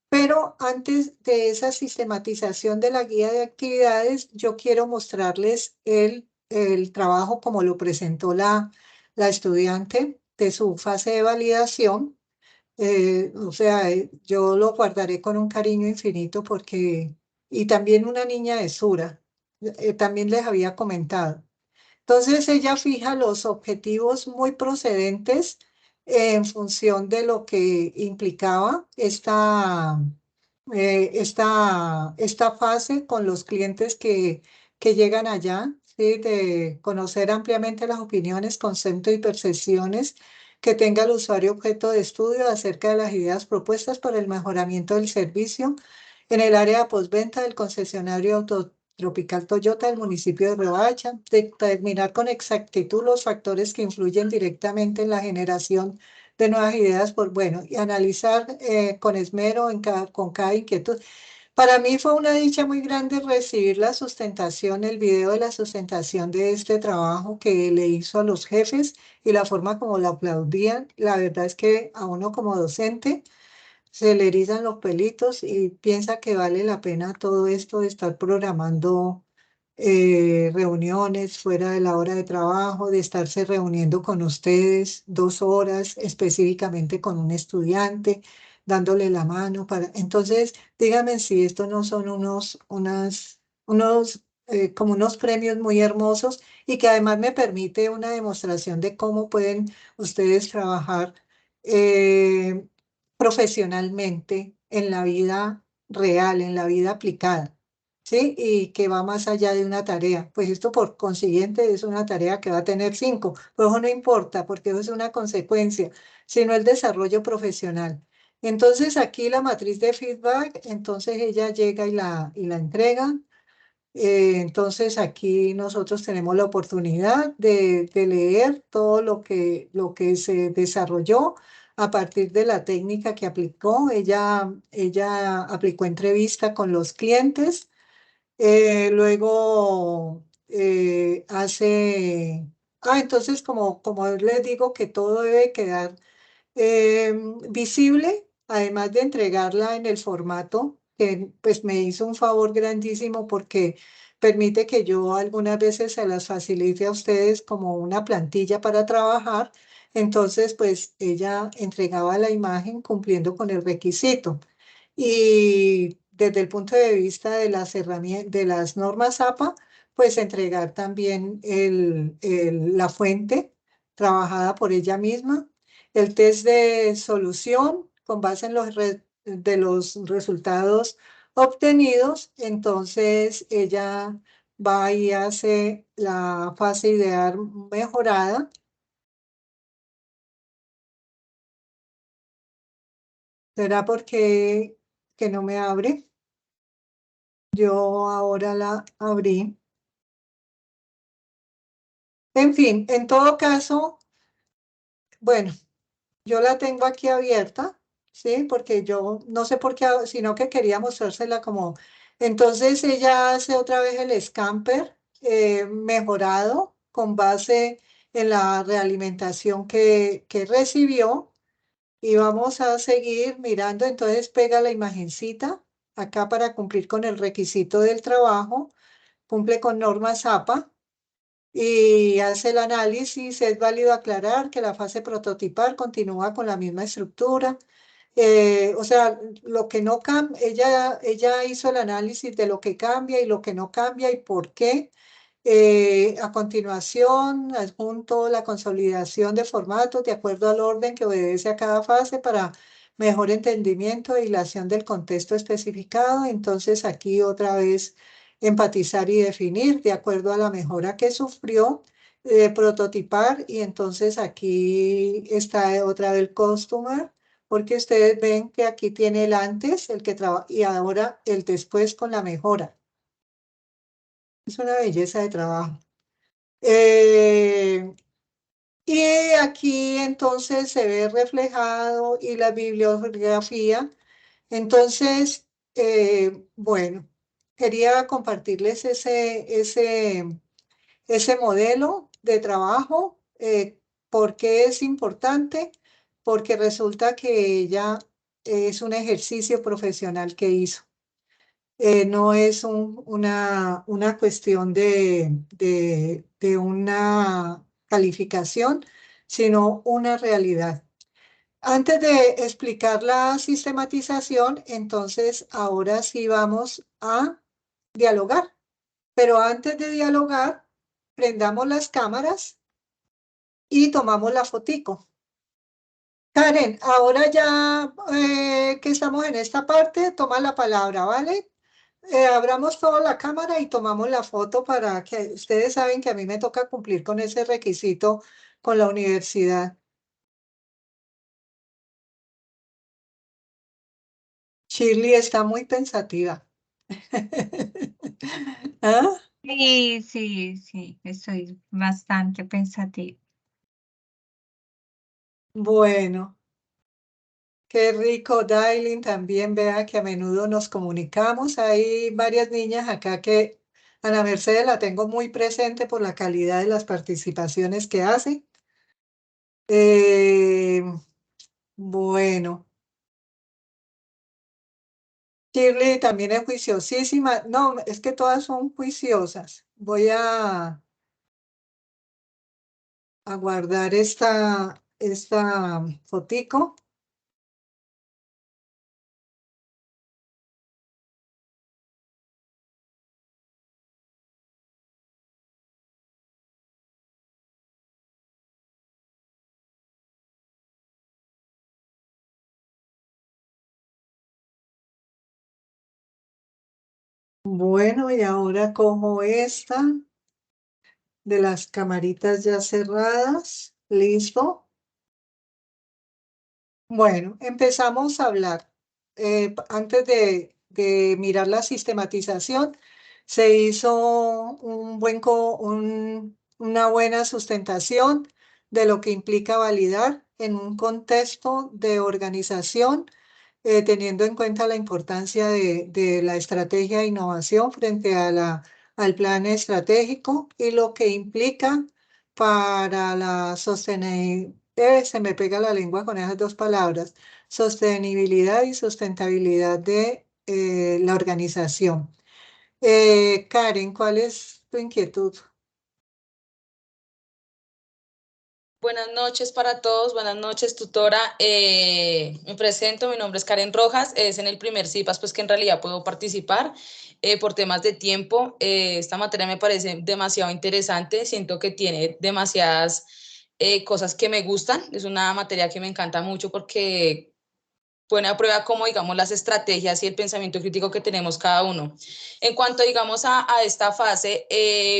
Speaker 1: pero antes de esa sistematización de la guía de actividades, yo quiero mostrarles el trabajo como lo presentó la estudiante de su fase de validación. O sea, yo lo guardaré con un cariño infinito porque, y también una niña de Sura, también les había comentado. Entonces ella fija los objetivos muy procedentes en función de lo que implicaba esta fase con los clientes que llegan allá, ¿sí? De conocer ampliamente las opiniones, conceptos y percepciones que tenga el usuario objeto de estudio acerca de las ideas propuestas para el mejoramiento del servicio, en el área postventa del concesionario Tropical Toyota del municipio de Riohacha, determinar con exactitud los factores que influyen directamente en la generación de nuevas ideas, bueno, y analizar con esmero con cada inquietud. Para mí fue una dicha muy grande recibir la sustentación, el video de la sustentación de este trabajo que le hizo a los jefes y la forma como lo aplaudían. La verdad es que a uno como docente se le erizan los pelitos y piensa que vale la pena todo esto de estar programando reuniones fuera de la hora de trabajo, de estarse reuniendo con ustedes 2 horas específicamente con un estudiante, dándole la mano para... Entonces, díganme si esto no son como unos premios muy hermosos y que además me permite una demostración de cómo pueden ustedes trabajar. eh, Profesionalmente en la vida real, en la vida aplicada, ¿sí? Y que va más allá de una tarea. Pues esto por consiguiente es una tarea que va a tener 5, pero eso no importa porque eso es una consecuencia, sino el desarrollo profesional. Entonces aquí la matriz de feedback, entonces ella llega y la entrega. Entonces aquí nosotros tenemos la oportunidad de leer todo lo que se desarrolló a partir de la técnica que aplicó. Ella aplicó entrevista con los clientes, luego entonces como les digo que todo debe quedar visible, además de entregarla en el formato, que pues me hizo un favor grandísimo porque permite que yo algunas veces se las facilite a ustedes como una plantilla para trabajar. Entonces, pues ella entregaba la imagen cumpliendo con el requisito. Y desde el punto de vista de las herramientas, de las normas APA, pues entregar también la fuente trabajada por ella misma, el test de solución con base en los resultados obtenidos. Entonces ella va y hace la fase ideal mejorada. ¿Será porque que no me abre? Yo ahora la abrí. En fin, en todo caso, bueno, yo la tengo aquí abierta, ¿sí? Porque yo no sé por qué, sino que quería mostrársela como... Entonces ella hace otra vez el scamper mejorado con base en la realimentación que recibió y vamos a seguir mirando. Entonces pega la imagencita acá para cumplir con el requisito del trabajo, cumple con normas APA y hace el análisis. Es válido aclarar que la fase prototipal continúa con la misma estructura. O sea, lo que no cambia, ella hizo el análisis de lo que cambia y lo que no cambia y por qué. A continuación, adjunto la consolidación de formatos de acuerdo al orden que obedece a cada fase para mejor entendimiento e hilación del contexto especificado. Entonces, aquí otra vez empatizar y definir de acuerdo a la mejora que sufrió, prototipar y entonces aquí está otra vez el customer, porque ustedes ven que aquí tiene el antes, el que trabaja y ahora el después con la mejora. Es una belleza de trabajo. Eh, y aquí entonces se ve reflejado y la bibliografía. Entonces, bueno, quería compartirles ese modelo de trabajo. ¿Por qué es importante? Porque resulta que ella es un ejercicio profesional que hizo. No es una cuestión de una calificación, sino una realidad. Antes de explicar la sistematización, entonces ahora sí vamos a dialogar. Pero antes de dialogar, prendamos las cámaras y tomamos la fotico. Karen, ahora ya que estamos en esta parte, toma la palabra, ¿vale? Abramos toda la cámara y tomamos la foto para que ustedes saben que a mí me toca cumplir con ese requisito con la universidad. Shirley está muy pensativa. ¿Ah?
Speaker 2: Sí, sí, sí, estoy bastante pensativa.
Speaker 1: Bueno, qué rico, Dailin. También vea que a menudo nos comunicamos. Hay varias niñas acá que Ana Mercedes la tengo muy presente por la calidad de las participaciones que hace. Eh, bueno, Shirley también es juiciosísima. No, es que todas son juiciosas. Voy a guardar esta fotico. Bueno, y ahora cojo esta de las camaritas ya cerradas. Listo. Bueno, empezamos a hablar. Antes de mirar la sistematización, se hizo una buena sustentación de lo que implica validar en un contexto de organización, teniendo en cuenta la importancia de la estrategia de innovación frente al plan estratégico y lo que implica para la sostenibilidad. Se me pega la lengua con esas dos palabras, sostenibilidad y sustentabilidad de la organización. Karen, ¿cuál es tu inquietud?
Speaker 3: Buenas noches para todos, buenas noches, tutora. Me presento, mi nombre es Karen Rojas, es en el primer CIPAS, pues que en realidad puedo participar por temas de tiempo. Esta materia me parece demasiado interesante, siento que tiene demasiadas cosas que me gustan, es una materia que me encanta mucho porque pone a prueba como, digamos, las estrategias y el pensamiento crítico que tenemos cada uno. En cuanto, digamos, a esta fase,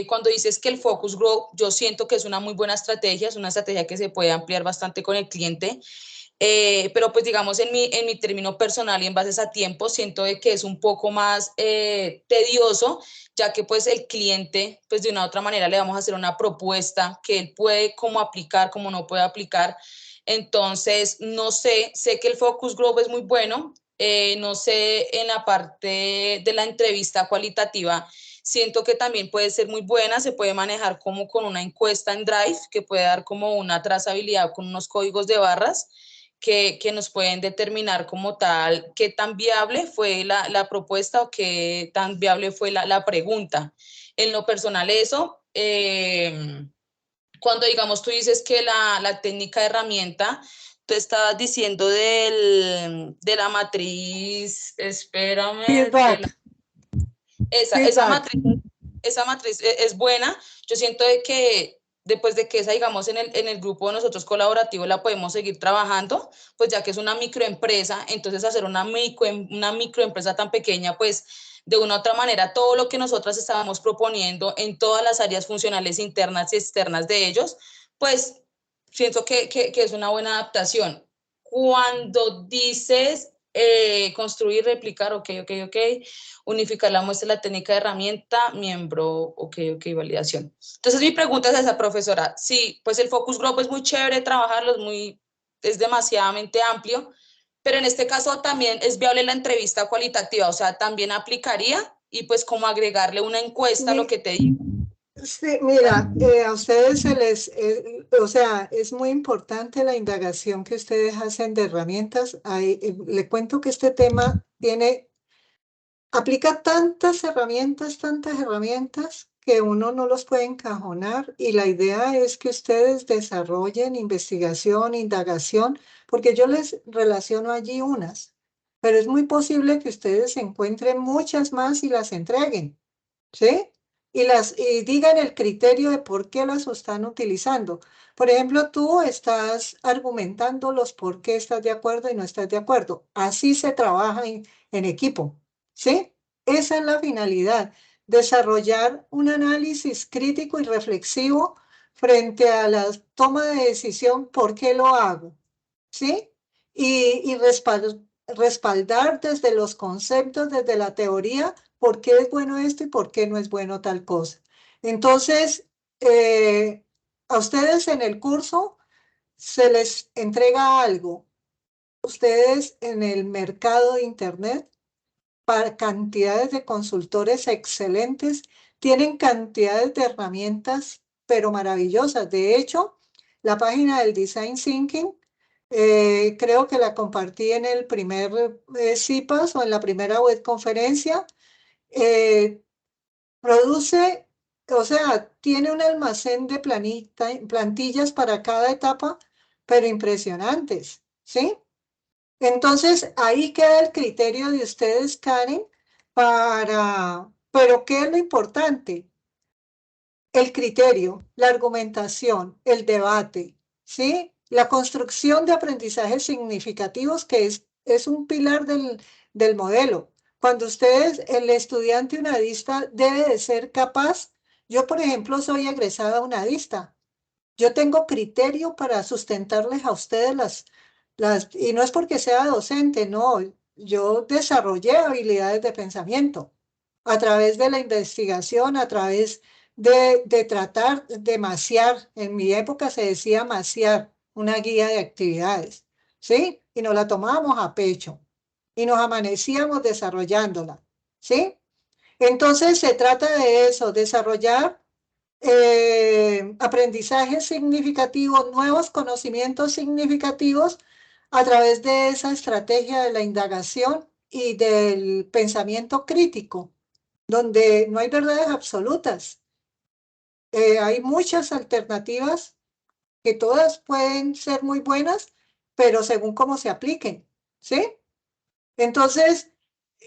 Speaker 3: cuando dices que el focus group, yo siento que es una muy buena estrategia, es una estrategia que se puede ampliar bastante con el cliente, pero pues digamos en mi término personal y en bases a tiempo, siento de que es un poco más tedioso, ya que pues el cliente, pues de una u otra manera le vamos a hacer una propuesta que él puede como aplicar, como no puede aplicar. Entonces, no sé, sé que el focus group es muy bueno, no sé en la parte de la entrevista cualitativa, siento que también puede ser muy buena, se puede manejar como con una encuesta en Drive, que puede dar como una trazabilidad con unos códigos de barras que nos pueden determinar como tal qué tan viable fue la propuesta o qué tan viable fue la pregunta. En lo personal eso, cuando digamos tú dices que la técnica de herramienta, tú estabas diciendo de la matriz, espérame,
Speaker 1: Feedback,
Speaker 3: esa
Speaker 1: feedback.
Speaker 3: matriz, esa matriz es buena. Yo siento de que después de que esa, digamos, en el grupo de nosotros colaborativo la podemos seguir trabajando, pues ya que es una microempresa, entonces hacer una microempresa tan pequeña, pues de una u otra manera, todo lo que nosotras estábamos proponiendo en todas las áreas funcionales internas y externas de ellos, pues siento que es una buena adaptación. Cuando dices construir, replicar, ok, unificar la muestra, la técnica de herramienta, miembro, ok, validación. Entonces mi pregunta es esa, profesora. Sí, pues el focus group es muy chévere trabajarlo, es demasiadamente amplio, pero en este caso también es viable la entrevista cualitativa, o sea, también aplicaría y pues como agregarle una encuesta a lo que te digo.
Speaker 1: Sí, mira, a ustedes o sea, es muy importante la indagación que ustedes hacen de herramientas. Le cuento que este tema aplica tantas herramientas que uno no los puede encajonar y la idea es que ustedes desarrollen investigación, indagación, porque yo les relaciono allí unas, pero es muy posible que ustedes encuentren muchas más y las entreguen. ¿Sí? Y digan el criterio de por qué las están utilizando. Por ejemplo, tú estás argumentando los por qué estás de acuerdo y no estás de acuerdo. Así se trabaja en equipo, ¿sí? Esa es la finalidad, desarrollar un análisis crítico y reflexivo frente a la toma de decisión, ¿por qué lo hago? ¿Sí? Y respaldar desde los conceptos, desde la teoría, por qué es bueno esto y por qué no es bueno tal cosa. Entonces, a ustedes en el curso se les entrega algo. Ustedes en el mercado de Internet, para cantidades de consultores excelentes, tienen cantidades de herramientas, pero maravillosas. De hecho, la página del Design Thinking, creo que la compartí en el primer CIPAS o en la primera web conferencia, produce, o sea, tiene un almacén de plantillas para cada etapa, pero impresionantes, ¿sí? Entonces, ahí queda el criterio de ustedes, Karen, pero ¿qué es lo importante? El criterio, la argumentación, el debate, ¿sí? La construcción de aprendizajes significativos, que es un pilar del modelo. Cuando ustedes, el estudiante unadista debe de ser capaz, yo por ejemplo soy egresada unadista, yo tengo criterio para sustentarles a ustedes y no es porque sea docente, no, yo desarrollé habilidades de pensamiento a través de la investigación, a través de tratar de maciar, en mi época se decía maciar una guía de actividades, ¿sí? Y nos la tomábamos a pecho y nos amanecíamos desarrollándola, ¿sí? Entonces se trata de eso, desarrollar aprendizajes significativos, nuevos conocimientos significativos a través de esa estrategia de la indagación y del pensamiento crítico, donde no hay verdades absolutas. Hay muchas alternativas que todas pueden ser muy buenas, pero según cómo se apliquen, ¿sí? Entonces,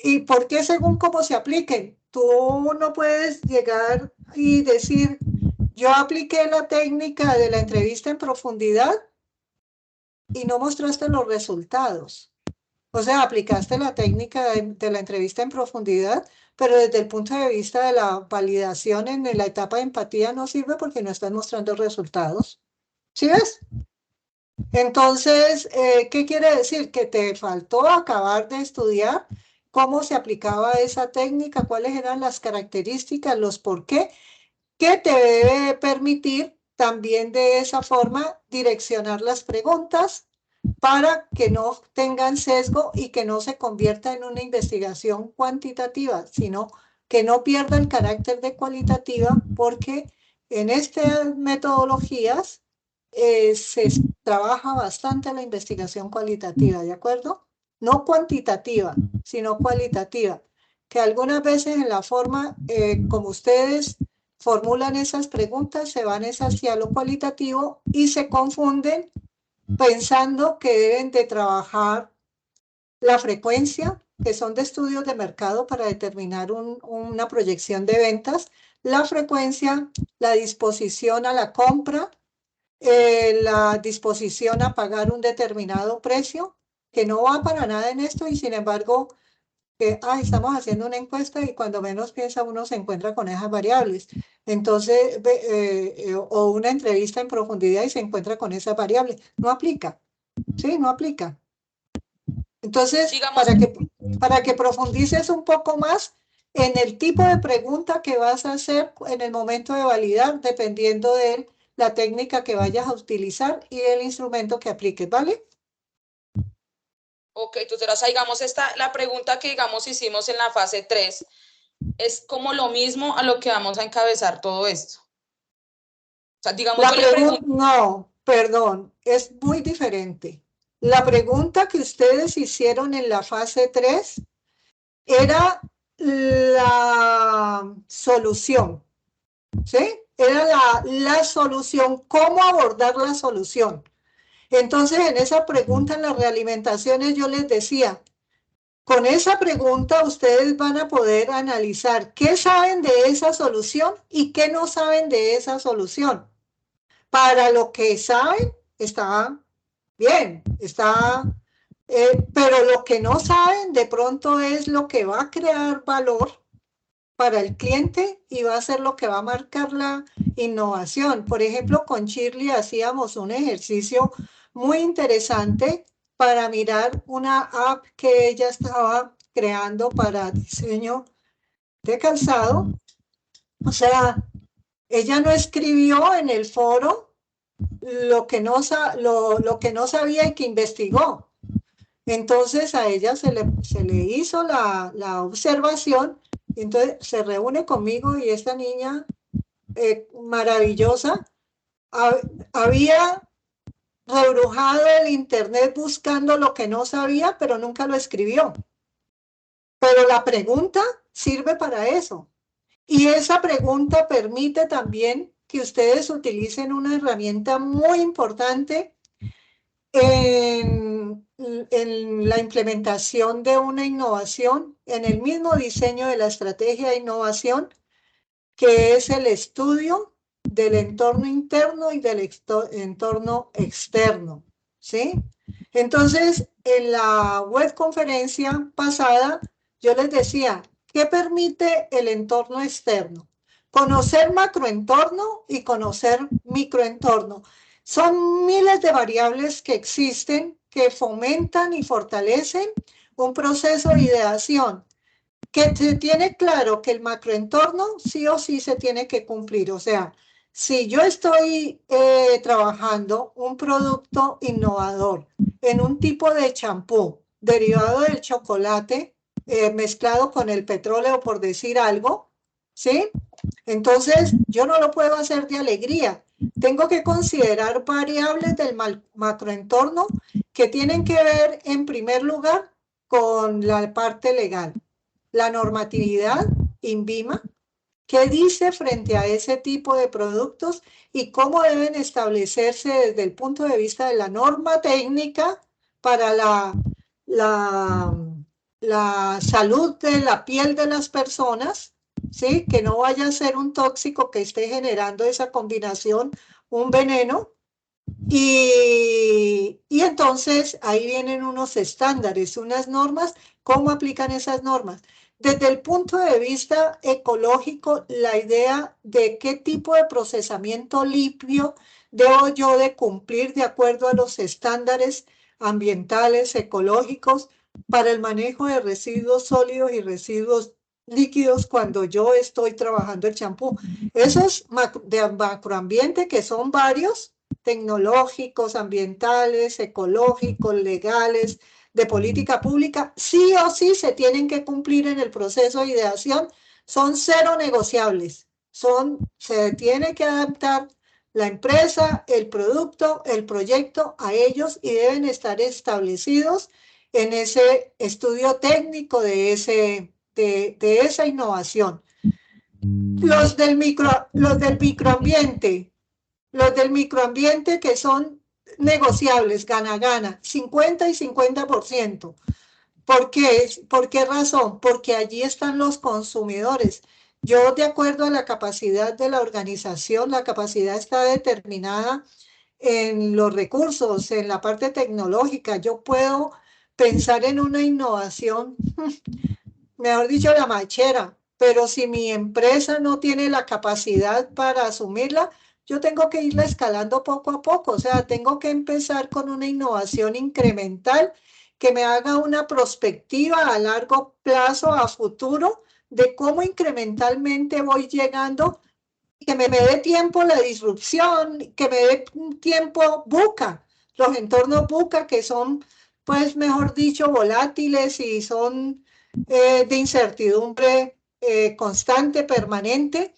Speaker 1: ¿y por qué según cómo se apliquen? Tú no puedes llegar y decir, yo apliqué la técnica de la entrevista en profundidad y no mostraste los resultados. O sea, aplicaste la técnica de la entrevista en profundidad, pero desde el punto de vista de la validación en la etapa de empatía no sirve porque no estás mostrando resultados. ¿Sí ves? Entonces, ¿qué quiere decir? Que te faltó acabar de estudiar cómo se aplicaba esa técnica, cuáles eran las características, los por qué, que te debe permitir también de esa forma direccionar las preguntas para que no tengan sesgo y que no se convierta en una investigación cuantitativa, sino que no pierda el carácter de cualitativa, porque en estas metodologías se trabaja bastante la investigación cualitativa, ¿de acuerdo? No cuantitativa, sino cualitativa, que algunas veces en la forma como ustedes formulan esas preguntas se van hacia lo cualitativo y se confunden pensando que deben de trabajar la frecuencia, que son de estudios de mercado para determinar una proyección de ventas, la frecuencia, la disposición a la compra, la disposición a pagar un determinado precio, que no va para nada en esto y sin embargo que estamos haciendo una encuesta y cuando menos piensa uno se encuentra con esas variables. Entonces, o una entrevista en profundidad y se encuentra con esas variables. No aplica, ¿sí? No aplica. Entonces,
Speaker 3: Digamos,
Speaker 1: para que profundices un poco más en el tipo de pregunta que vas a hacer en el momento de validar, dependiendo de la técnica que vayas a utilizar y el instrumento que apliques, ¿vale?
Speaker 3: ok, tutora, digamos, la pregunta que, digamos, hicimos en la fase 3 es como lo mismo a lo que vamos a encabezar todo esto. O sea, digamos,
Speaker 1: La
Speaker 3: yo le pregunto.
Speaker 1: no, perdón, es muy diferente. La pregunta que ustedes hicieron en la fase 3 era la solución, ¿sí? Era la solución, cómo abordar la solución. Entonces, en esa pregunta, en las realimentaciones, yo les decía, con esa pregunta ustedes van a poder analizar qué saben de esa solución y qué no saben de esa solución. Para lo que saben, está bien, pero lo que no saben de pronto es lo que va a crear valor para el cliente y va a ser lo que va a marcar la innovación. Por ejemplo, con Shirley hacíamos un ejercicio muy interesante para mirar una app que ella estaba creando para diseño de calzado. O sea, ella no escribió en el foro lo que no sabía y que investigó. Entonces a ella se le hizo la observación, y entonces se reúne conmigo y esta niña maravillosa había rebrujado el internet buscando lo que no sabía, pero nunca lo escribió. Pero la pregunta sirve para eso. Y esa pregunta permite también que ustedes utilicen una herramienta muy importante en la implementación de una innovación, en el mismo diseño de la estrategia de innovación, que es el estudio del entorno interno y del entorno externo, ¿sí? Entonces, en la web conferencia pasada, yo les decía, ¿qué permite el entorno externo? Conocer macroentorno y conocer microentorno. Son miles de variables que existen que fomentan y fortalecen un proceso de ideación que se tiene claro que el macroentorno sí o sí se tiene que cumplir. O sea, si yo estoy trabajando un producto innovador en un tipo de champú derivado del chocolate mezclado con el petróleo, por decir algo, ¿sí? Entonces, yo no lo puedo hacer de alegría. Tengo que considerar variables del macroentorno que tienen que ver, en primer lugar, con la parte legal. La normatividad INVIMA, qué dice frente a ese tipo de productos y cómo deben establecerse desde el punto de vista de la norma técnica para la salud de la piel de las personas, ¿sí? Que no vaya a ser un tóxico que esté generando esa combinación, un veneno. Y entonces ahí vienen unos estándares, unas normas, ¿cómo aplican esas normas? Desde el punto de vista ecológico, la idea de qué tipo de procesamiento limpio debo yo de cumplir de acuerdo a los estándares ambientales, ecológicos, para el manejo de residuos sólidos y residuos líquidos cuando yo estoy trabajando el champú. Esos de macroambiente, que son varios, tecnológicos, ambientales, ecológicos, legales, de política pública, sí o sí se tienen que cumplir en el proceso de ideación, son cero negociables, se tiene que adaptar la empresa, el producto, el proyecto a ellos y deben estar establecidos en ese estudio técnico de esa innovación. Los del microambiente, que son negociables, gana-gana, 50 y 50%. ¿Por qué? ¿Por qué razón? Porque allí están los consumidores. Yo, de acuerdo a la capacidad de la organización, la capacidad está determinada en los recursos, en la parte tecnológica. Yo puedo pensar en una innovación, mejor dicho, la machera, pero si mi empresa no tiene la capacidad para asumirla, yo tengo que irla escalando poco a poco. O sea, tengo que empezar con una innovación incremental que me haga una perspectiva a largo plazo, a futuro, de cómo incrementalmente voy llegando, que me dé tiempo la disrupción, que me dé tiempo buca, los entornos buca que son, pues, mejor dicho, volátiles y son de incertidumbre constante, permanente,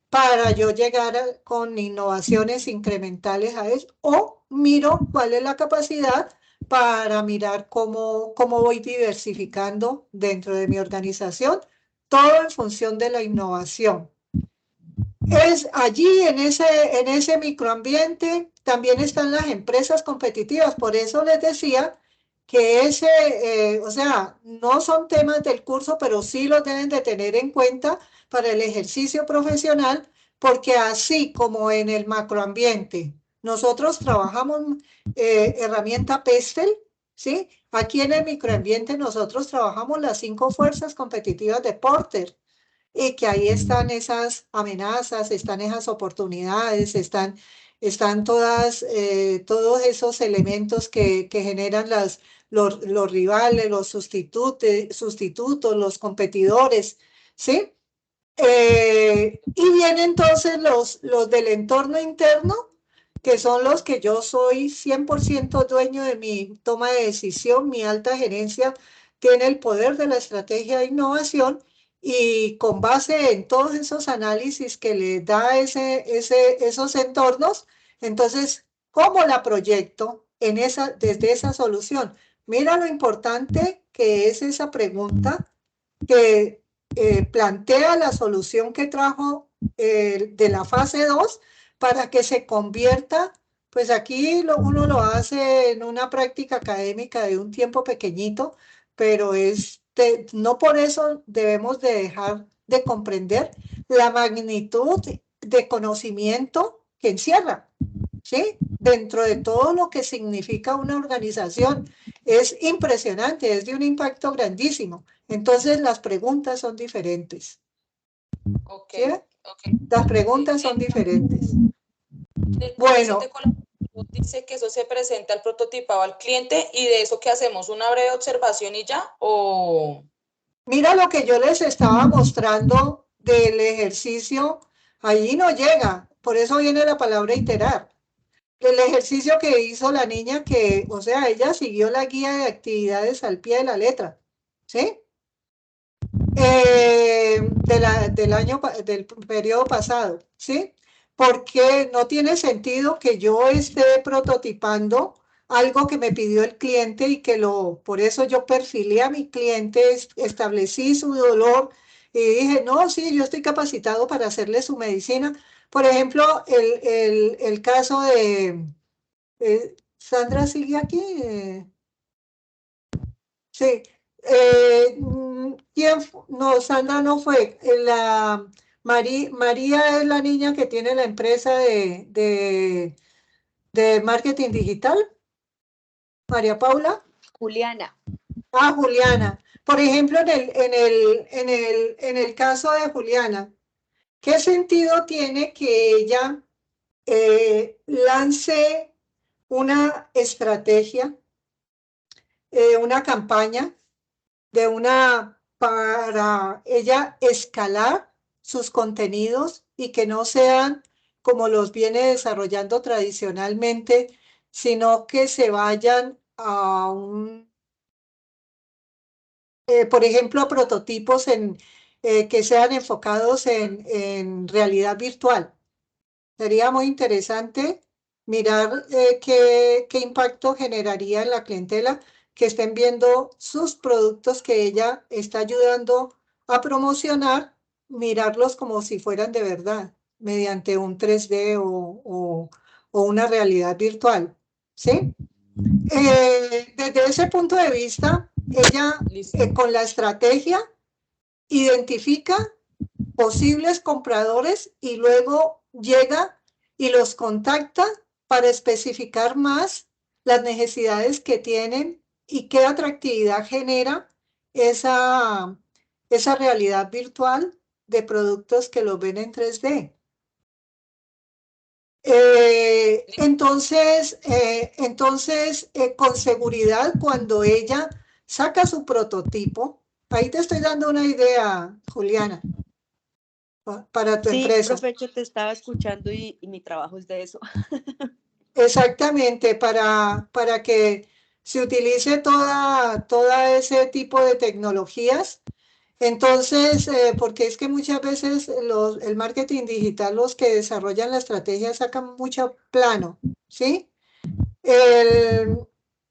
Speaker 1: para yo llegar con innovaciones incrementales a eso, o miro cuál es la capacidad para mirar cómo voy diversificando dentro de mi organización, todo en función de la innovación. Es allí, en ese microambiente, también están las empresas competitivas. Por eso les decía que o sea, no son temas del curso, pero sí los deben de tener en cuenta para el ejercicio profesional, porque así como en el macroambiente, nosotros trabajamos herramienta Pestel, ¿sí? Aquí en el microambiente nosotros trabajamos las 5 fuerzas competitivas de Porter, y que ahí están esas amenazas, están esas oportunidades, están están todos esos elementos que generan los rivales, los sustitutos, los competidores, ¿sí? Y vienen entonces los del entorno interno, que son los que yo soy 100% dueño de mi toma de decisión, mi alta gerencia tiene el poder de la estrategia de innovación y con base en todos esos análisis que le da esos entornos, entonces, ¿cómo la proyecto desde esa solución? Mira lo importante que es esa pregunta que plantea la solución que trajo de la fase 2 para que se convierta, pues aquí uno lo hace en una práctica académica de un tiempo pequeñito, pero no por eso debemos de dejar de comprender la magnitud de conocimiento que encierra, ¿sí? Dentro de todo lo que significa una organización. Es impresionante, es de un impacto grandísimo. Entonces las preguntas son diferentes.
Speaker 3: Ok,
Speaker 1: ¿Sí?
Speaker 3: ok.
Speaker 1: Las preguntas son diferentes. Bueno,
Speaker 3: dice que eso se presenta al prototipado al cliente y de eso, ¿qué hacemos? ¿Una breve observación y ya? ¿O...?
Speaker 1: mira lo que yo les estaba mostrando del ejercicio. Allí no llega, por eso viene la palabra iterar. El ejercicio que hizo la niña que, o sea, ella siguió la guía de actividades al pie de la letra, ¿sí? Del periodo pasado, ¿sí? Porque no tiene sentido que yo esté prototipando algo que me pidió el cliente y por eso yo perfilé a mi cliente, establecí su dolor y dije, no, sí, yo estoy capacitado para hacerle su medicina. Por ejemplo, el caso de, Sandra sigue aquí, sí. No, Sandra no fue. María es la niña que tiene la empresa de marketing digital. María Paula.
Speaker 4: Juliana.
Speaker 1: Ah, Juliana. Por ejemplo, en el caso de Juliana, ¿qué sentido tiene que ella lance una estrategia, una campaña para ella escalar sus contenidos y que no sean como los viene desarrollando tradicionalmente, sino que se vayan por ejemplo, a prototipos que sean enfocados en realidad virtual? Sería muy interesante mirar qué impacto generaría en la clientela que estén viendo sus productos que ella está ayudando a promocionar, mirarlos como si fueran de verdad, mediante un 3D o una realidad virtual, ¿sí? Desde ese punto de vista, ella con la estrategia identifica posibles compradores y luego llega y los contacta para especificar más las necesidades que tienen y qué atractividad genera esa realidad virtual de productos que los ven en 3D. Entonces, con seguridad, cuando ella saca su prototipo, ahí te estoy dando una idea, Juliana, para tu empresa.
Speaker 4: Sí, profe, yo te estaba escuchando y mi trabajo es de eso.
Speaker 1: Exactamente, para que se utilice toda ese tipo de tecnologías. Entonces, porque es que muchas veces el marketing digital, los que desarrollan la estrategia sacan mucho plano, ¿sí?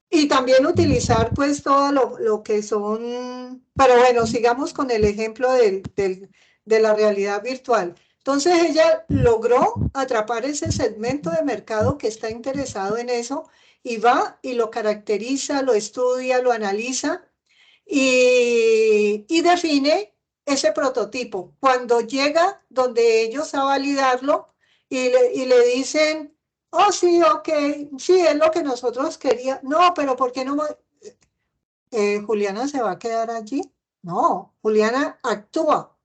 Speaker 1: Y también utilizar pues todo lo que son, pero bueno, sigamos con el ejemplo de la realidad virtual. Entonces ella logró atrapar ese segmento de mercado que está interesado en eso y va y lo caracteriza, lo estudia, lo analiza y define ese prototipo. Cuando llega donde ellos a validarlo y le dicen, oh, sí, ok, sí, es lo que nosotros queríamos. No, pero ¿por qué no? ¿Juliana se va a quedar allí? No, Juliana actúa.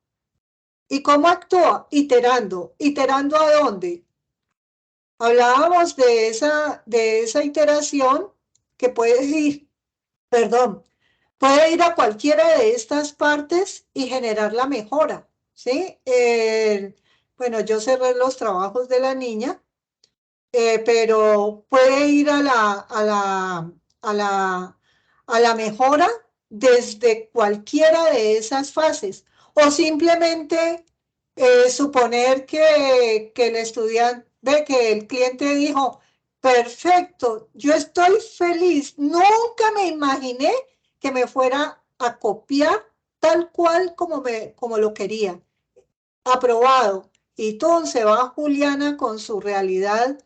Speaker 1: ¿Y cómo actúa? Iterando. ¿Iterando a dónde? Hablábamos de esa iteración que puede ir, perdón, puede ir a cualquiera de estas partes y generar la mejora, ¿sí? Bueno, yo cerré los trabajos de la niña, pero puede ir a la mejora desde cualquiera de esas fases. O simplemente suponer que el estudiante, que el cliente dijo, perfecto, yo estoy feliz, nunca me imaginé que me fuera a copiar tal cual como lo quería. Aprobado. Y entonces va Juliana con su realidad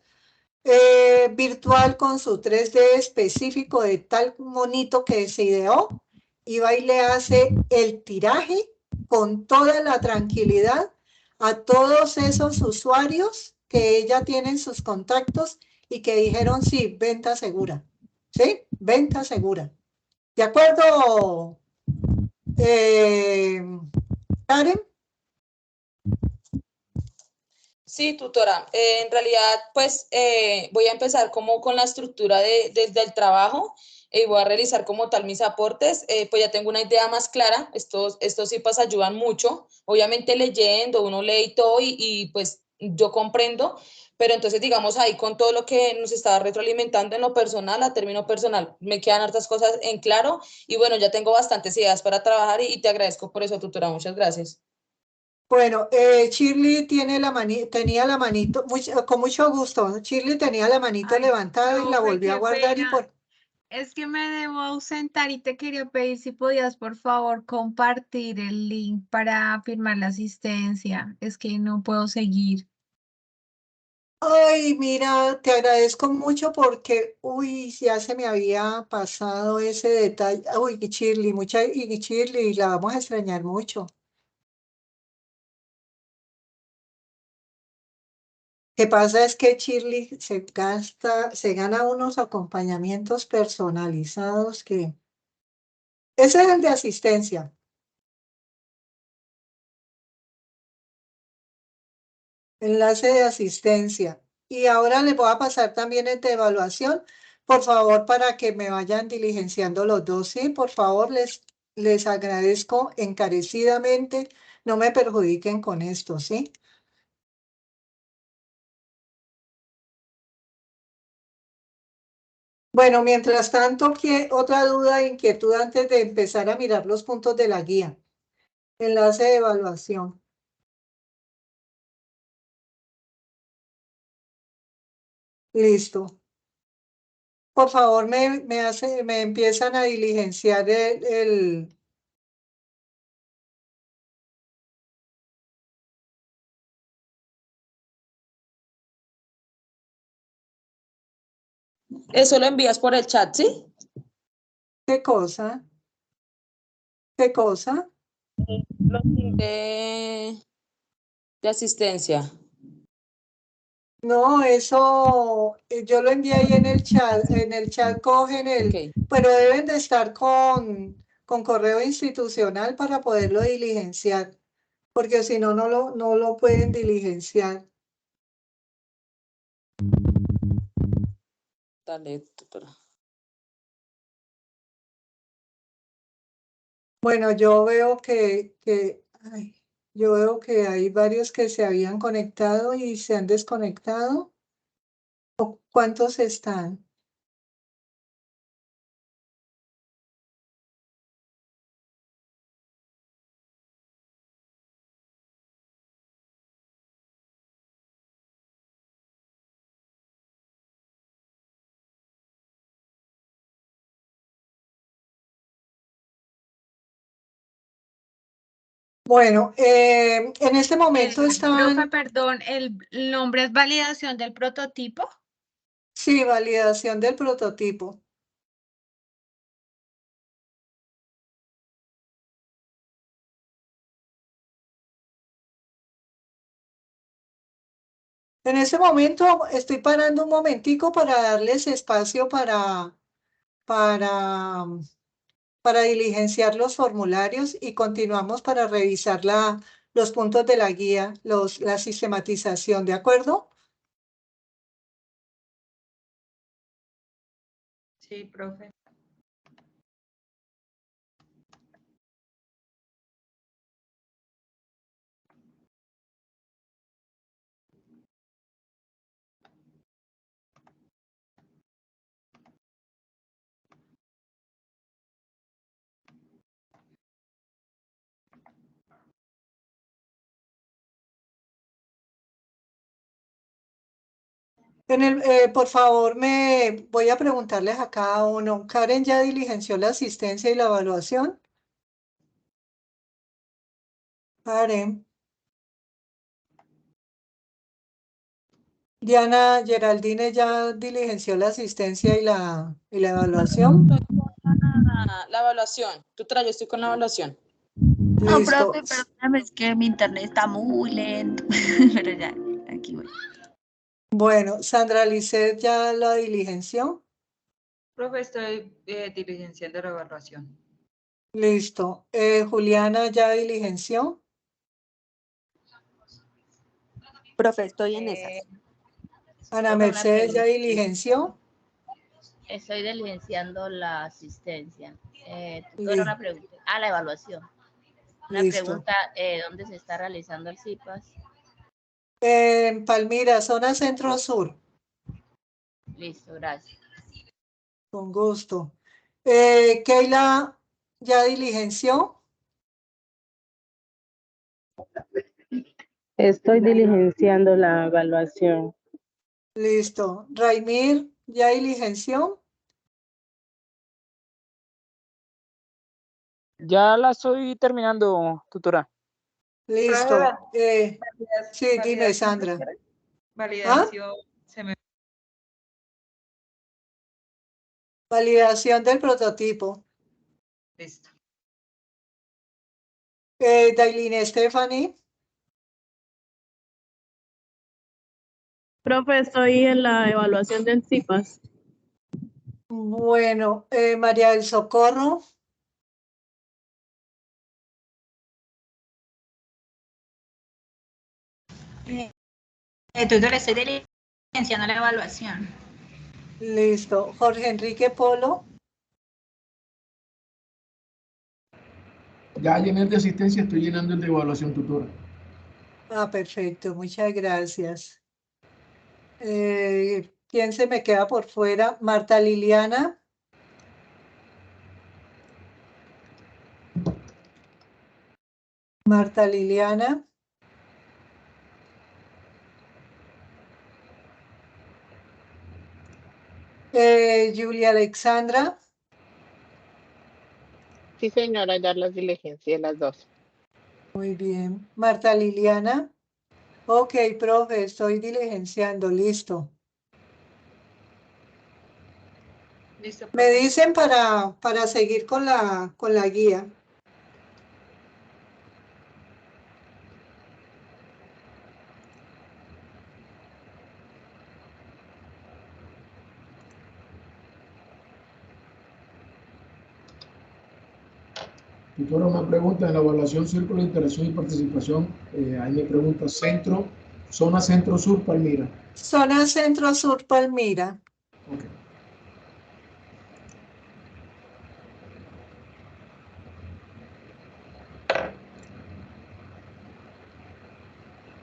Speaker 1: virtual, con su 3D específico de tal monito que se ideó, y va y le hace el tiraje con toda la tranquilidad a todos esos usuarios que ella tiene en sus contactos y que dijeron sí, venta segura. ¿Sí? Venta segura. ¿De acuerdo, eh, Karen?
Speaker 3: Sí, tutora. En realidad, pues voy a empezar como con la estructura del trabajo y voy a realizar como tal mis aportes. Pues ya tengo una idea más clara. Estos CIPAS ayudan mucho. Obviamente leyendo, uno lee y todo y pues yo comprendo, pero entonces digamos ahí con todo lo que nos estaba retroalimentando en lo personal, a término personal, me quedan hartas cosas en claro y bueno, ya tengo bastantes ideas para trabajar y te agradezco por eso, tutora. Muchas gracias.
Speaker 1: Bueno, Shirley tenía la manito, con mucho gusto. Shirley tenía la manito
Speaker 2: Ay,
Speaker 1: levantada y la
Speaker 2: profe,
Speaker 1: volvió a
Speaker 2: qué
Speaker 1: guardar y
Speaker 2: pena.
Speaker 1: por...
Speaker 2: Es que me debo ausentar y te quería pedir si podías, por favor, compartir el link para firmar la asistencia. Es que no puedo seguir.
Speaker 1: Ay, mira, te agradezco mucho porque, uy, ya se me había pasado ese detalle. Uy, Shirley, y Shirley, la vamos a extrañar mucho. Lo que pasa es que Shirley se gana unos acompañamientos personalizados que... Ese es el de asistencia. Enlace de asistencia. Y ahora les voy a pasar también el de evaluación, por favor, para que me vayan diligenciando los dos. Sí, por favor, les agradezco encarecidamente. No me perjudiquen con esto, ¿sí? Bueno, mientras tanto, otra duda e inquietud antes de empezar a mirar los puntos de la guía. Enlace de evaluación. Listo. Por favor, me empiezan a diligenciar
Speaker 3: Eso lo envías por el chat, ¿sí?
Speaker 1: ¿qué cosa? ¿Qué cosa?
Speaker 3: Los links de asistencia.
Speaker 1: No, eso yo lo envié ahí en el chat cogen
Speaker 3: Ok.
Speaker 1: pero deben de estar con correo institucional para poderlo diligenciar, porque si no, no lo pueden diligenciar.
Speaker 3: Dale, tutora.
Speaker 1: Bueno, ay, yo veo que hay varios que se habían conectado y se han desconectado. ¿Cuántos están? Bueno, en este momento
Speaker 2: Profe,
Speaker 1: están,
Speaker 2: perdón, el nombre es validación del prototipo.
Speaker 1: sí, validación del prototipo. En ese momento estoy parando un momentico para darles espacio para, para diligenciar los formularios y continuamos para revisar los puntos de la guía, la sistematización, ¿de acuerdo?
Speaker 5: Sí, profe.
Speaker 1: Por favor, me voy a preguntarles a cada uno. ¿Karen ya diligenció la asistencia y la evaluación? Karen. Diana Geraldine ya diligenció la asistencia y la evaluación.
Speaker 3: La evaluación. Tutora, yo estoy con la evaluación.
Speaker 4: No,
Speaker 1: Listo.
Speaker 4: profe, perdóname, es que mi internet está muy lento. Pero ya, aquí voy.
Speaker 1: Bueno, Sandra Lisset ya la diligenció.
Speaker 5: Profe, estoy diligenciando la evaluación.
Speaker 1: Listo. Juliana ya diligenció.
Speaker 4: Profe, estoy en esas.
Speaker 1: Ana
Speaker 6: Profe, una
Speaker 1: Mercedes ya
Speaker 6: pregunta.
Speaker 1: diligenció.
Speaker 6: Estoy diligenciando la asistencia. Tutora,
Speaker 1: Li-
Speaker 6: una pregunta. La evaluación. Una
Speaker 1: Listo.
Speaker 6: pregunta, ¿dónde se está realizando el CIPAS?
Speaker 1: En Palmira, zona centro-sur.
Speaker 6: Listo, gracias.
Speaker 1: Con gusto. Keila ya diligenció.
Speaker 7: Estoy diligenciando la evaluación.
Speaker 1: Listo. Raimir ya diligenció.
Speaker 8: Ya la estoy terminando, tutora.
Speaker 1: Listo. Sí, dime,
Speaker 5: Validación,
Speaker 1: Sandra.
Speaker 5: Validación, se me...
Speaker 1: Validación del prototipo.
Speaker 5: Listo.
Speaker 1: Dailin Stephanie.
Speaker 7: Profe, estoy en la evaluación del CIPAS.
Speaker 1: Bueno, María del Socorro.
Speaker 9: Tutor, estoy diligenciando la evaluación.
Speaker 1: Listo. Jorge Enrique Polo.
Speaker 10: Ya llené el de asistencia, estoy llenando el de evaluación, tutora.
Speaker 1: Perfecto. Muchas gracias. ¿Quién se me queda por fuera? Marta Liliana. Marta Liliana. Julia Alexandra.
Speaker 7: Sí, señora, ya las diligencié las dos.
Speaker 1: Muy bien. Marta Liliana. Ok, profe, estoy diligenciando. Listo.
Speaker 5: Listo,
Speaker 1: Me
Speaker 5: profe.
Speaker 1: dicen para seguir con la guía.
Speaker 10: Tutora, una pregunta en la evaluación Círculo de Interacción y Participación. Ahí me pregunta centro, zona centro-sur, Palmira.
Speaker 1: Zona Centro-Sur Palmira.
Speaker 10: Ok.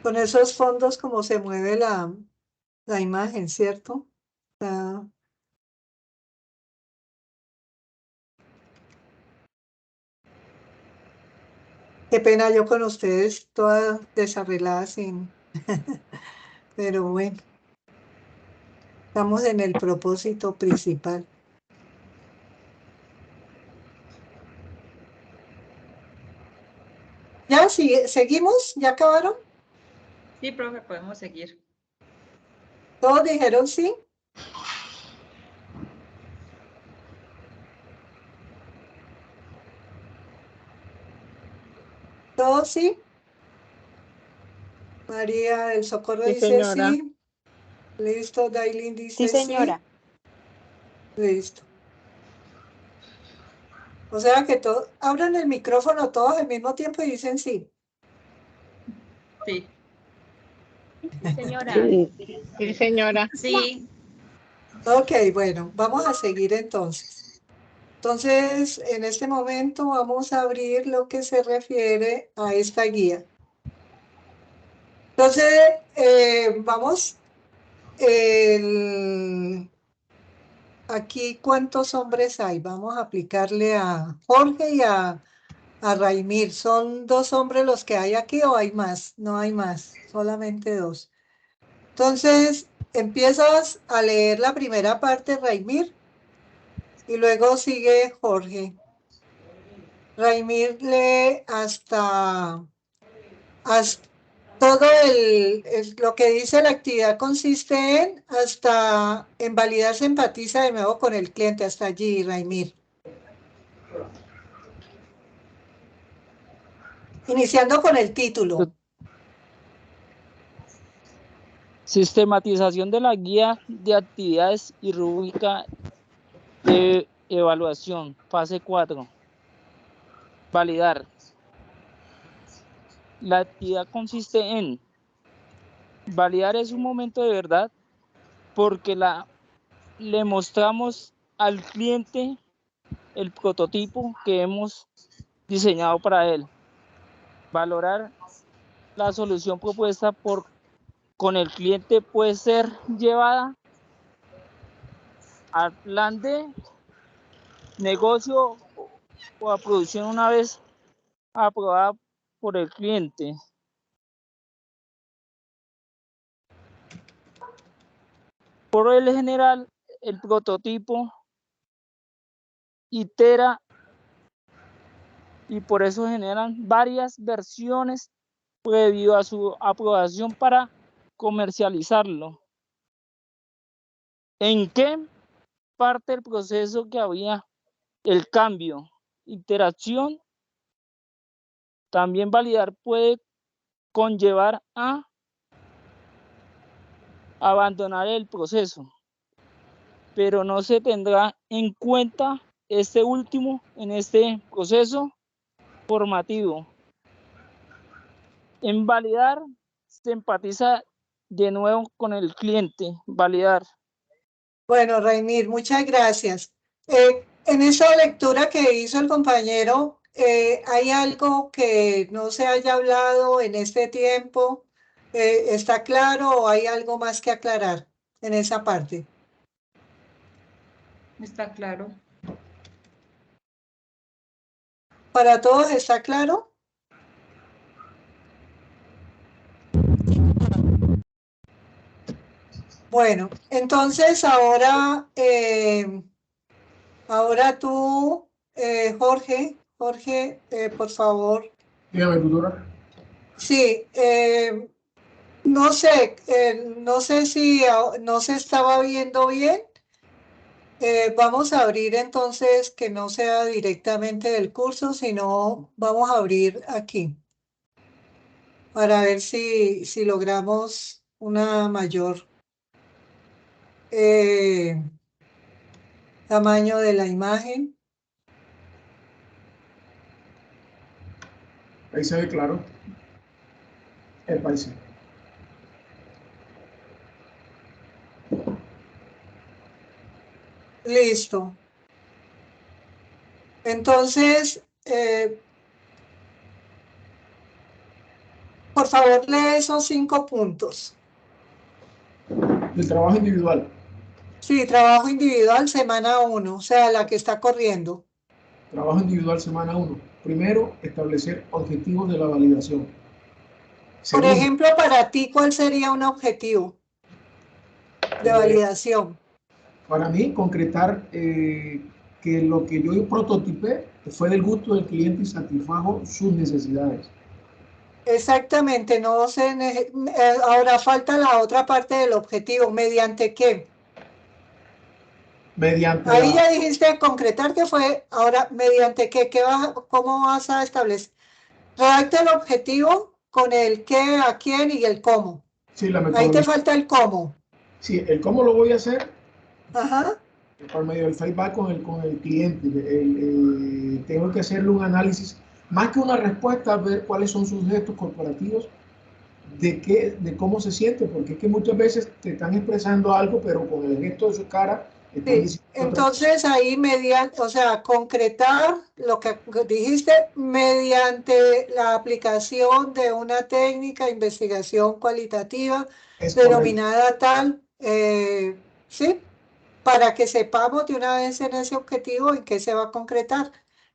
Speaker 1: Con esos fondos como se mueve la imagen, ¿cierto? Qué pena yo con ustedes, toda desarreglada sin... Pero bueno, estamos en el propósito principal. ¿Ya seguimos? ¿Ya acabaron?
Speaker 5: Sí, profe, podemos seguir.
Speaker 1: ¿Todos dijeron sí? ¿Todos sí? María del Socorro
Speaker 7: Sí,
Speaker 1: dice
Speaker 7: señora.
Speaker 1: sí. Listo, Dailin dice
Speaker 4: Sí, señora.
Speaker 1: sí. Listo. O sea que todos abran el micrófono todos al mismo tiempo y dicen sí.
Speaker 5: Sí.
Speaker 9: Señora.
Speaker 7: Sí, sí, señora.
Speaker 9: Sí.
Speaker 1: Ok, bueno, vamos a seguir entonces. Entonces, en este momento vamos a abrir lo que se refiere a esta guía. Entonces, vamos, aquí, ¿cuántos hombres hay? Vamos a aplicarle a Jorge y a Raimir. ¿Son 2 hombres los que hay aquí o hay más? No hay más, solamente 2. Entonces, empiezas a leer la primera parte, Raimir, y luego sigue Jorge. Raimir lee hasta todo lo que dice la actividad consiste en, hasta en validar se empatiza de nuevo con el cliente, hasta allí, Raimir. Iniciando con el título.
Speaker 8: Sistematización de la guía de actividades y rúbrica de evaluación, fase 4. Validar. La actividad consiste en validar es un momento de verdad porque le mostramos al cliente el prototipo que hemos diseñado para él. Valorar la solución propuesta con el cliente puede ser llevada al plan de negocio o a producción una vez aprobada por el cliente. Por el general, el prototipo itera y por eso generan varias versiones previo a su aprobación para comercializarlo. ¿En qué parte del proceso que había el cambio? Interacción. También validar puede conllevar a abandonar el proceso, pero no se tendrá en cuenta este último en este proceso formativo. En validar se empatiza de nuevo con el cliente. Validar.
Speaker 1: Bueno, Raimir, muchas gracias. En esa lectura que hizo el compañero, ¿hay algo que no se haya hablado en este tiempo? ¿Está claro o hay algo más que aclarar en esa parte?
Speaker 5: Está claro.
Speaker 1: ¿Para todos está claro? Bueno, entonces ahora, tú, Jorge, por favor.
Speaker 10: Dígame, tutora.
Speaker 1: Sí, no sé, no sé si no se estaba viendo bien. Vamos a abrir entonces que no sea directamente del curso, sino vamos a abrir aquí para ver si logramos una mayor tamaño de la imagen.
Speaker 10: Ahí se ve claro. El país.
Speaker 1: Listo. Entonces, por favor, lee esos 5 puntos.
Speaker 10: El trabajo individual.
Speaker 1: Sí, trabajo individual, semana 1, o sea, la que está corriendo.
Speaker 10: Trabajo individual, semana 1. Primero, establecer objetivos de la validación.
Speaker 1: Por ejemplo, para ti, ¿cuál sería un objetivo de validación?
Speaker 10: Para mí, concretar que lo que yo prototipé fue del gusto del cliente y satisfajo sus necesidades.
Speaker 1: Exactamente, no se ahora falta la otra parte del objetivo. ¿Mediante qué?
Speaker 10: Mediante
Speaker 1: ahí ya dijiste concretar que fue, ahora ¿mediante qué? ¿Cómo vas a establecer? Redacta el objetivo con el qué, a quién y el cómo.
Speaker 10: Sí, la
Speaker 1: Ahí te falta el cómo.
Speaker 10: Sí, el cómo lo voy a hacer.
Speaker 1: Ajá.
Speaker 10: Por medio del feedback con el cliente. Tengo que hacerle un análisis, más que una respuesta, ver cuáles son sus gestos corporativos, de cómo se siente, porque es que muchas veces te están expresando algo, pero con el gesto de su cara están
Speaker 1: Sí,
Speaker 10: diciendo otra cosa.
Speaker 1: entonces ahí mediante, o sea, concretar lo que dijiste mediante la aplicación de una técnica de investigación cualitativa
Speaker 10: Es correcto.
Speaker 1: denominada tal, ¿sí? Para que sepamos de una vez en ese objetivo en qué se va a concretar,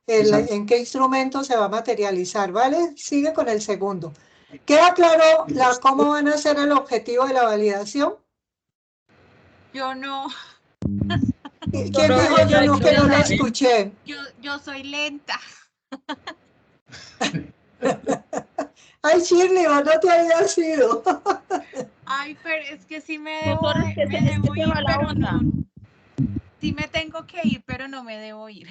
Speaker 10: Exacto.
Speaker 1: en qué instrumento se va a materializar, ¿vale? Sigue con el segundo. ¿Queda claro cómo van a ser el objetivo de la validación?
Speaker 2: Yo no,
Speaker 1: ¿Quién dijo yo no, que no la escuché?
Speaker 2: yo soy lenta.
Speaker 1: Ay, Shirley, vos no te habías ido.
Speaker 2: Ay, pero es que sí me debo,
Speaker 4: Doctora, es que
Speaker 2: me
Speaker 4: se
Speaker 2: debo
Speaker 4: te
Speaker 2: ir,
Speaker 4: va la
Speaker 2: pero
Speaker 4: onda.
Speaker 2: no. Sí me tengo que ir, pero no me debo ir.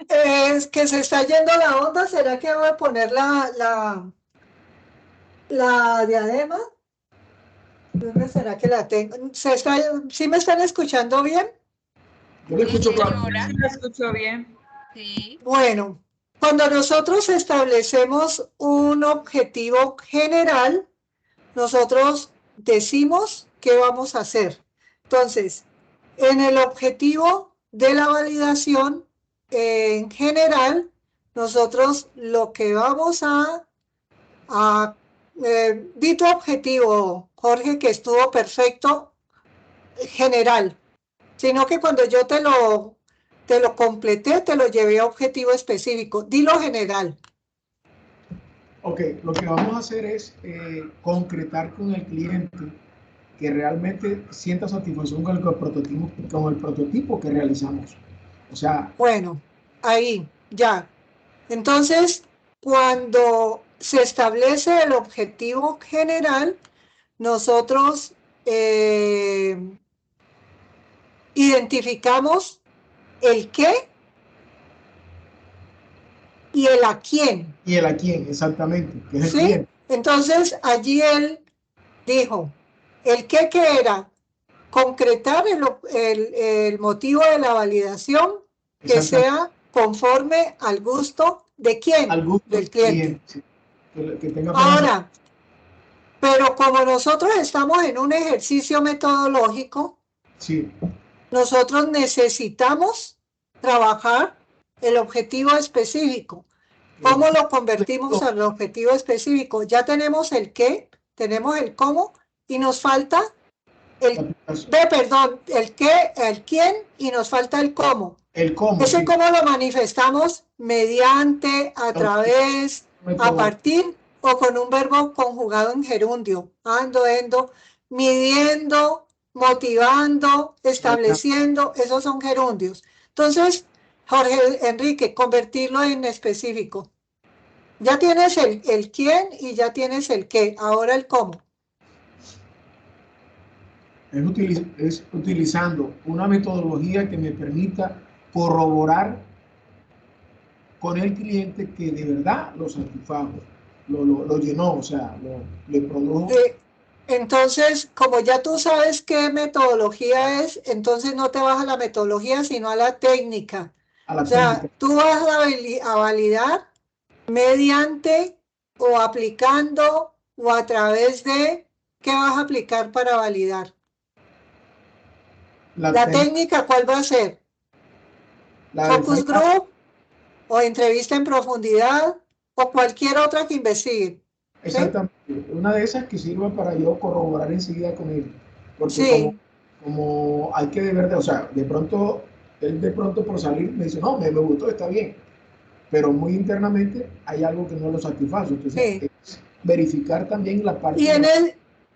Speaker 1: Es que se está yendo la onda. ¿Será que voy a poner la diadema? ¿Dónde será que la tengo? ¿Sí me están escuchando bien?
Speaker 10: Yo lo escucho claro.
Speaker 5: Sí, la escucho bien.
Speaker 2: Sí.
Speaker 1: Bueno, cuando nosotros establecemos un objetivo general, nosotros decimos qué vamos a hacer. Entonces, en el objetivo de la validación, en general, nosotros lo que vamos di tu objetivo, Jorge, que estuvo perfecto, general, sino que cuando yo te lo completé, te lo llevé a objetivo específico. Dilo general.
Speaker 10: Ok, lo que vamos a hacer es concretar con el cliente que realmente sienta satisfacción con el prototipo que realizamos. O sea,
Speaker 1: bueno, ahí, ya. Entonces, cuando se establece el objetivo general, nosotros identificamos el qué y el a quién.
Speaker 10: Y el a quién, exactamente, que es el
Speaker 1: ¿Sí?
Speaker 10: cliente.
Speaker 1: Entonces, allí él dijo, ¿el qué era? Concretar el motivo de la validación que sea conforme al gusto de quién,
Speaker 10: al gusto
Speaker 1: del cliente.
Speaker 10: Sí. Que tenga
Speaker 1: Ahora, pero como nosotros estamos en un ejercicio metodológico,
Speaker 10: sí.
Speaker 1: Nosotros necesitamos trabajar el objetivo específico. ¿Cómo lo convertimos al objetivo específico? Ya tenemos el qué, tenemos el cómo y nos falta el qué, el quién y nos falta el cómo.
Speaker 10: El cómo.
Speaker 1: Ese
Speaker 10: Sí.
Speaker 1: cómo lo manifestamos mediante, a través, a partir o con un verbo conjugado en gerundio, ando, endo, midiendo, motivando, estableciendo, esos son gerundios. Entonces, Jorge Enrique, convertirlo en específico. Ya tienes el quién y ya tienes el qué, ahora el cómo.
Speaker 10: Es utilizando una metodología que me permita corroborar con el cliente que de verdad lo satisfajo, lo llenó, o sea, le produjo.
Speaker 1: Entonces, como ya tú sabes qué metodología es, entonces no te vas a la metodología, sino a la técnica. O sea, tú vas a validar mediante o aplicando o a través de, ¿qué vas a aplicar para validar? La técnica, ¿cuál va a ser? Focus group o entrevista en profundidad o cualquier otra que investigue.
Speaker 10: Exactamente. ¿Sí? Una de esas que sirva para yo corroborar enseguida con él. Porque
Speaker 1: sí.
Speaker 10: como hay que de verdad, o sea, él de pronto por salir me dice, no, me gustó, está bien. Pero muy internamente hay algo que no lo satisface. Entonces, sí. Es verificar también la parte.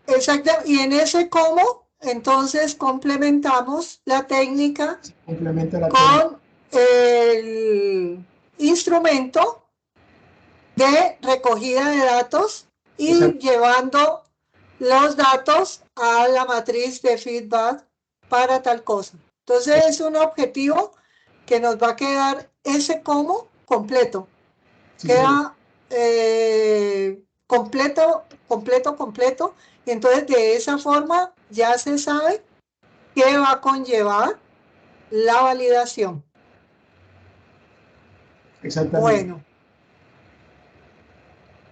Speaker 1: Exacto, y en ese cómo, entonces complementamos la técnica con el instrumento de recogida de datos y llevando los datos a la matriz de feedback para tal cosa. Entonces es un objetivo que nos va a quedar ese cómo completo. Sí, queda completo. Y entonces de esa forma ya se sabe qué va a conllevar la validación.
Speaker 10: Exactamente.
Speaker 1: Bueno.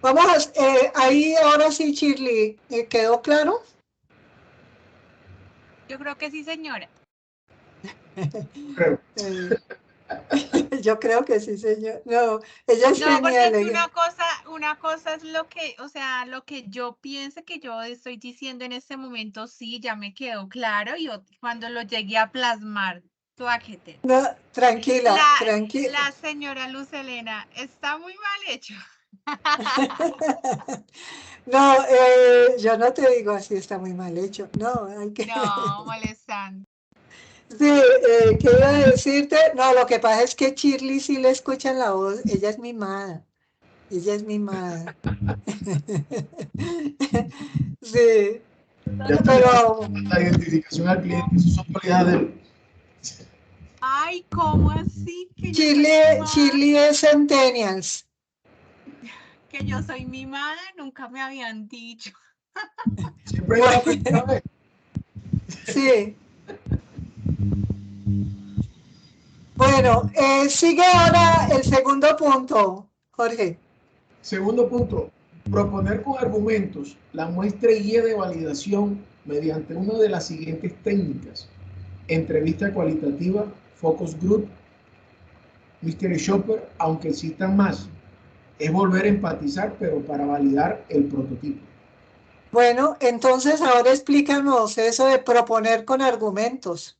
Speaker 1: Vamos, ahí ahora sí, Shirley, ¿quedó claro?
Speaker 2: Yo creo que sí, señora.
Speaker 10: Creo.
Speaker 1: Yo creo que sí, señor. No, ella es
Speaker 2: No, porque es que
Speaker 1: genial.
Speaker 2: una cosa es lo que, o sea, lo que yo piense que yo estoy diciendo en este momento, sí, ya me quedó claro, y cuando lo llegué a plasmar, tú a qué te.
Speaker 1: No, tranquila, tranquila.
Speaker 2: La señora Luz Helena está muy mal hecho.
Speaker 1: No, yo no te digo así, está muy mal hecho. No, hay que...
Speaker 2: No, molestando.
Speaker 1: Sí, ¿qué iba a decirte? No, lo que pasa es que Shirley sí le escuchan la voz, ella es mimada. Ella es mimada. Sí,
Speaker 10: Ya está
Speaker 1: pero...
Speaker 10: la identificación al cliente, eso son cualidades de él.
Speaker 2: Ay, ¿cómo así que yo soy mimada?
Speaker 1: Shirley es Centennials.
Speaker 2: Que yo soy mimada, nunca me habían dicho.
Speaker 10: Siempre hay una primera vez.
Speaker 1: Sí. Bueno, sigue ahora el segundo punto, Jorge.
Speaker 10: Segundo punto, proponer con argumentos la muestra y guía de validación mediante una de las siguientes técnicas: entrevista cualitativa, focus group, mystery shopper, aunque existan más. Es volver a empatizar, pero para validar el prototipo.
Speaker 1: Bueno, entonces ahora explícanos eso de proponer con argumentos.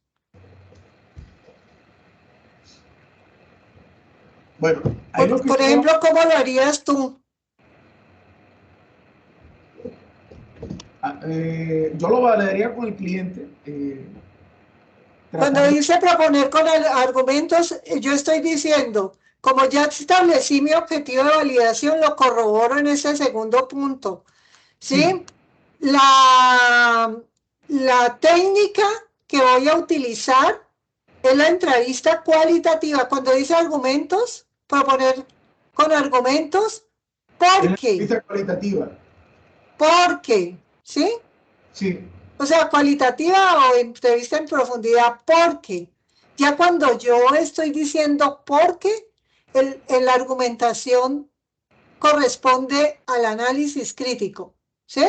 Speaker 10: Bueno, ahí lo que
Speaker 1: Por ejemplo, ¿cómo lo harías tú?
Speaker 10: yo lo validaría con el cliente.
Speaker 1: Cuando dice proponer con argumentos, yo estoy diciendo, como ya establecí mi objetivo de validación, lo corroboro en ese segundo punto. ¿Sí? La técnica que voy a utilizar es la entrevista cualitativa. Cuando dice argumentos, proponer con argumentos, ¿por qué?
Speaker 10: Entrevista cualitativa.
Speaker 1: ¿Por qué? ¿Sí?
Speaker 10: Sí.
Speaker 1: O sea, cualitativa o entrevista en profundidad, ¿por qué? Ya cuando yo estoy diciendo por qué, la argumentación corresponde al análisis crítico, ¿sí?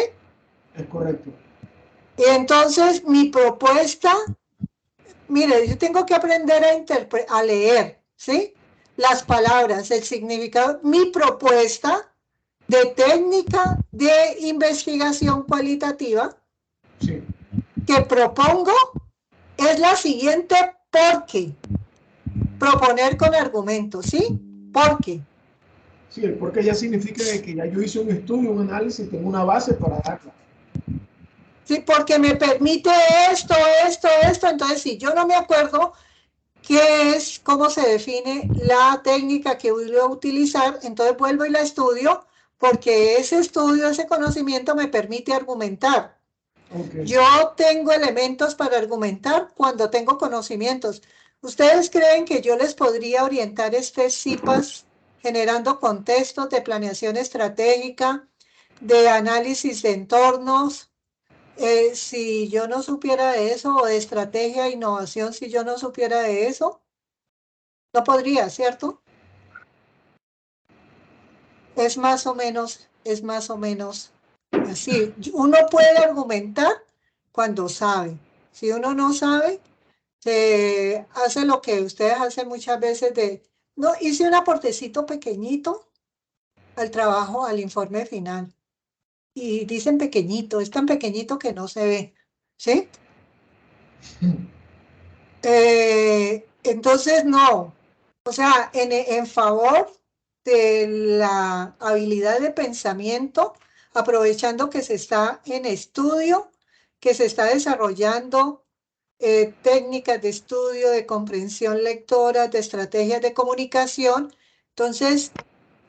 Speaker 10: Es correcto.
Speaker 1: Y entonces mi propuesta, mire, yo tengo que aprender a leer, ¿sí? Las palabras, el significado. Mi propuesta de técnica de investigación cualitativa que propongo es la siguiente: porque proponer con argumentos, ¿sí? Porque.
Speaker 10: Sí, el porque ya significa que ya yo hice un estudio, un análisis, tengo una base para darla.
Speaker 1: Sí, porque me permite esto. Entonces, si yo no me acuerdo qué es, cómo se define la técnica que voy a utilizar, entonces vuelvo y la estudio, porque ese estudio, ese conocimiento me permite argumentar. Okay. Yo tengo elementos para argumentar cuando tengo conocimientos. ¿Ustedes creen que yo les podría orientar CIPAS generando contextos de planeación estratégica, de análisis de entornos? Si yo no supiera de eso, o de estrategia e innovación, si yo no supiera de eso, no podría, ¿cierto? Es más o menos así. Uno puede argumentar cuando sabe. Si uno no sabe, se hace lo que ustedes hacen muchas veces no, hice un aportecito pequeñito al trabajo, al informe final. Y dicen pequeñito, es tan pequeñito que no se ve, ¿sí? Entonces, no. O sea, en favor de la habilidad de pensamiento, aprovechando que se está en estudio, que se está desarrollando técnicas de estudio, de comprensión lectora, de estrategias de comunicación. Entonces,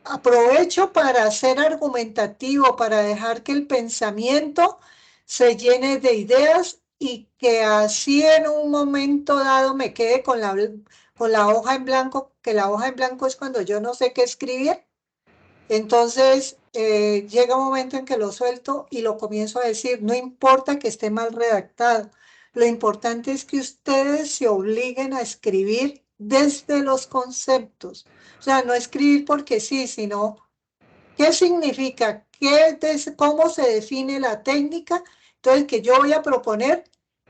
Speaker 1: aprovecho para ser argumentativo, para dejar que el pensamiento se llene de ideas y que así en un momento dado me quede con la hoja en blanco, que la hoja en blanco es cuando yo no sé qué escribir. Entonces llega un momento en que lo suelto y lo comienzo a decir, no importa que esté mal redactado, lo importante es que ustedes se obliguen a escribir desde los conceptos. O sea, no escribir porque sí, sino ¿Qué significa? ¿Cómo se define la técnica? Entonces, que yo voy a proponer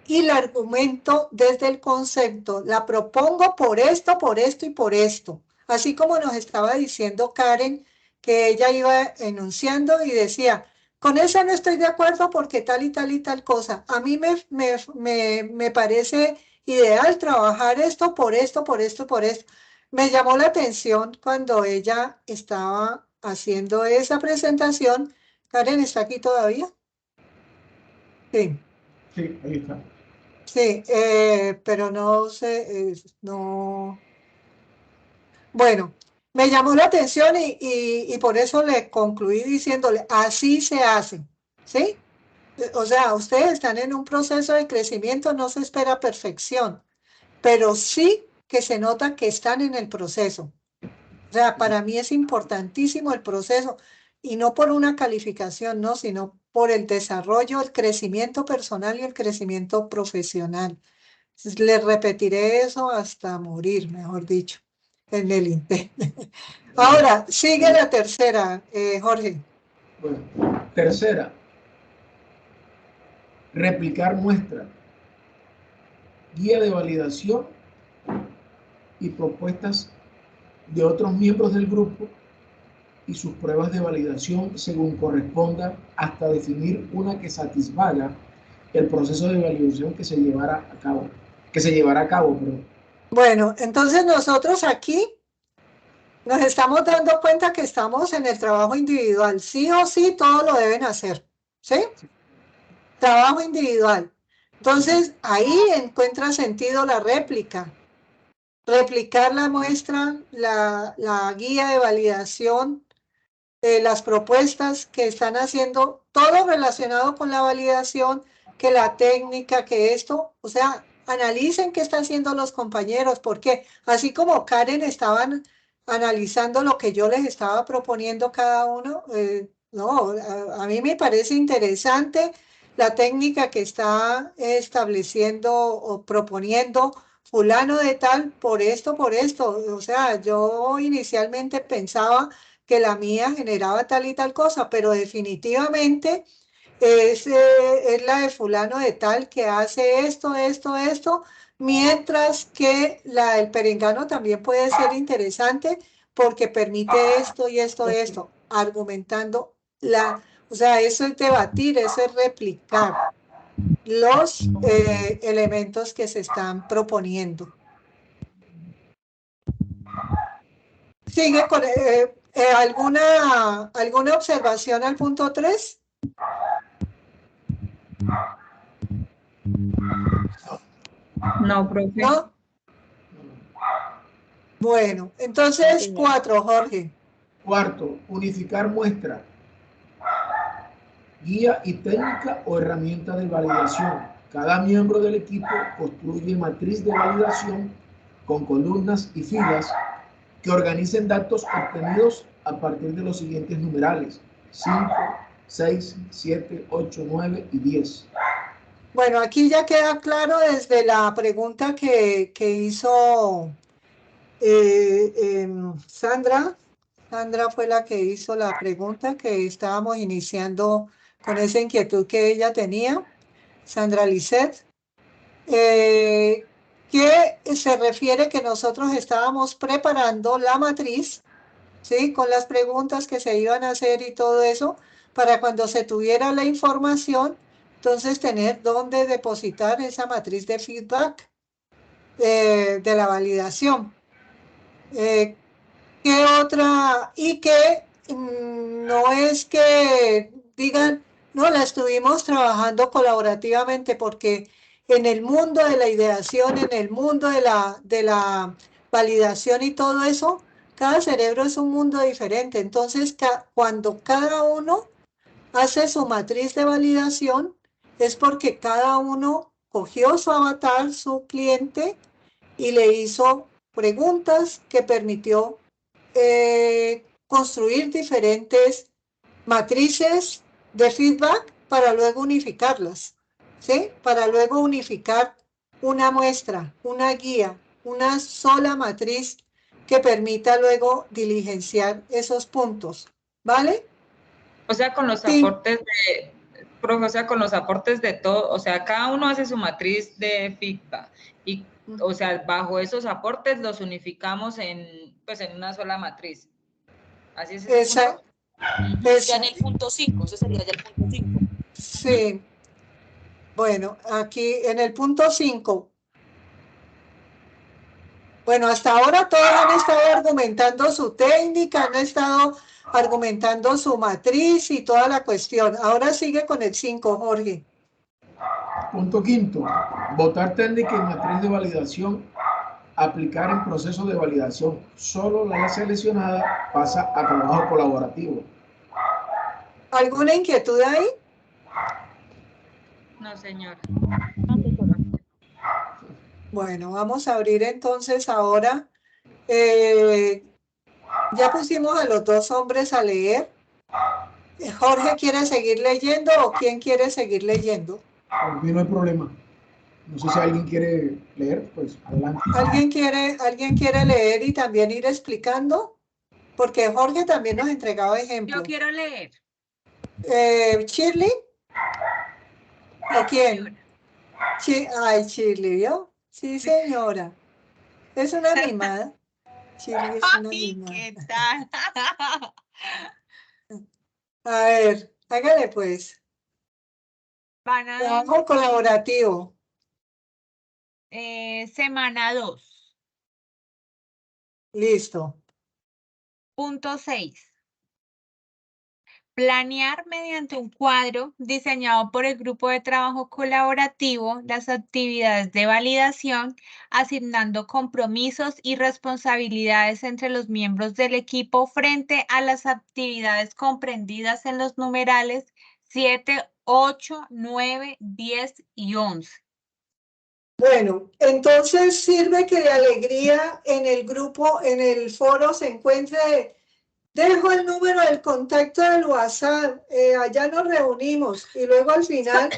Speaker 1: y la argumento desde el concepto. La propongo por esto y por esto. Así como nos estaba diciendo Karen, que ella iba enunciando y decía, con esa no estoy de acuerdo porque tal y tal y tal cosa. A mí me parece ideal trabajar esto, por esto, por esto, por esto. Me llamó la atención cuando ella estaba haciendo esa presentación. Karen, ¿está aquí todavía? Sí.
Speaker 10: Sí, ahí está.
Speaker 1: Sí, pero no sé, no. Bueno, me llamó la atención y por eso le concluí diciéndole, así se hace, ¿sí? O sea, ustedes están en un proceso de crecimiento, no se espera perfección, pero sí que se nota que están en el proceso. O sea, para mí es importantísimo el proceso y no por una calificación, no, sino por el desarrollo, el crecimiento personal y el crecimiento profesional. Les repetiré eso hasta morir, mejor dicho, en el intento. Ahora, sigue la tercera, Jorge.
Speaker 10: Bueno, tercera, replicar muestra, guía de validación y propuestas de otros miembros del grupo y sus pruebas de validación según corresponda hasta definir una que satisfaga el proceso de validación que se llevará a cabo. Perdón.
Speaker 1: Bueno, entonces nosotros aquí nos estamos dando cuenta que estamos en el trabajo individual. Sí o sí, todos lo deben hacer. ¿Sí? Trabajo individual. Entonces, ahí encuentra sentido la réplica. Replicar la muestra, la guía de validación, las propuestas que están haciendo, todo relacionado con la validación, que la técnica, que esto, o sea, analicen qué están haciendo los compañeros, porque así como Karen estaban analizando lo que yo les estaba proponiendo cada uno, no, a mí me parece interesante la técnica que está estableciendo o proponiendo fulano de tal por esto, o sea, yo inicialmente pensaba que la mía generaba tal y tal cosa, pero definitivamente es la de fulano de tal que hace esto, mientras que la del perengano también puede ser interesante porque permite esto, argumentando o sea, eso es debatir, eso es replicar los elementos que se están proponiendo. Sigue con ¿alguna observación al punto 3?
Speaker 5: No, profe.
Speaker 1: ¿No? Bueno, entonces 4, Jorge.
Speaker 10: Cuarto, unificar muestra, guía y técnica o herramienta de validación. Cada miembro del equipo construye matriz de validación con columnas y filas que organicen datos obtenidos a partir de los siguientes numerales: 5, 6, 7, 8, 9 y 10.
Speaker 1: Bueno, aquí ya queda claro desde la pregunta que hizo Sandra. Sandra fue la que hizo la pregunta, que estábamos iniciando con esa inquietud que ella tenía, Sandra Lisset, que se refiere que nosotros estábamos preparando la matriz, ¿sí? Con las preguntas que se iban a hacer y todo eso, para cuando se tuviera la información, entonces tener dónde depositar esa matriz de feedback de la validación. ¿Qué otra? Y que no es que digan, no, la estuvimos trabajando colaborativamente, porque en el mundo de la ideación, en el mundo de la validación y todo eso, cada cerebro es un mundo diferente. Entonces, cuando cada uno hace su matriz de validación, es porque cada uno cogió su avatar, su cliente, y le hizo preguntas que permitió construir diferentes matrices de feedback para luego unificarlas, ¿sí? Para luego unificar una muestra, una guía, una sola matriz que permita luego diligenciar esos puntos. ¿vale?
Speaker 5: O sea, con los
Speaker 1: Sí.
Speaker 5: aportes de, profe, o sea, con los aportes de todo, o sea, cada uno hace su matriz de feedback y, o sea, bajo esos aportes los unificamos en, pues, en una sola matriz. ¿Así es ese punto?
Speaker 3: Ya en el punto 5, ese sería ya el punto 5.
Speaker 1: Sí. Bueno, aquí en el punto 5. Bueno, hasta ahora todos han estado argumentando su técnica, han estado argumentando su matriz y toda la cuestión. Ahora sigue con el 5, Jorge.
Speaker 10: Punto quinto, votar técnica y matriz de validación, aplicar en proceso de validación. Solo la seleccionada pasa a trabajo colaborativo.
Speaker 1: ¿Alguna inquietud ahí?
Speaker 5: No, señora.
Speaker 1: Bueno, vamos a abrir entonces ahora. Ya pusimos a los dos hombres a leer. ¿Jorge quiere seguir leyendo o quién quiere seguir leyendo?
Speaker 10: Por mí no hay problema. No sé si alguien quiere leer, pues adelante.
Speaker 1: ¿Alguien quiere leer y también ir explicando? Porque Jorge también nos entregaba ejemplos.
Speaker 2: Yo quiero leer.
Speaker 1: ¿Shirley? ¿O quién? Ay, Shirley, ¿vio? Sí, señora. Es una animada. Shirley es una
Speaker 2: Ay,
Speaker 1: animada.
Speaker 2: ¿qué tal?
Speaker 1: A ver, hágale pues.
Speaker 2: Van a
Speaker 1: Trabajo colaborativo.
Speaker 2: semana 2.
Speaker 1: Listo.
Speaker 2: Punto 6. Planear mediante un cuadro diseñado por el grupo de trabajo colaborativo las actividades de validación, asignando compromisos y responsabilidades entre los miembros del equipo frente a las actividades comprendidas en los numerales 7, 8, 9, 10 y 11.
Speaker 1: Bueno, entonces sirve que de alegría en el grupo, en el foro se encuentre. Dejo el número del contacto del WhatsApp, allá nos reunimos y luego al final,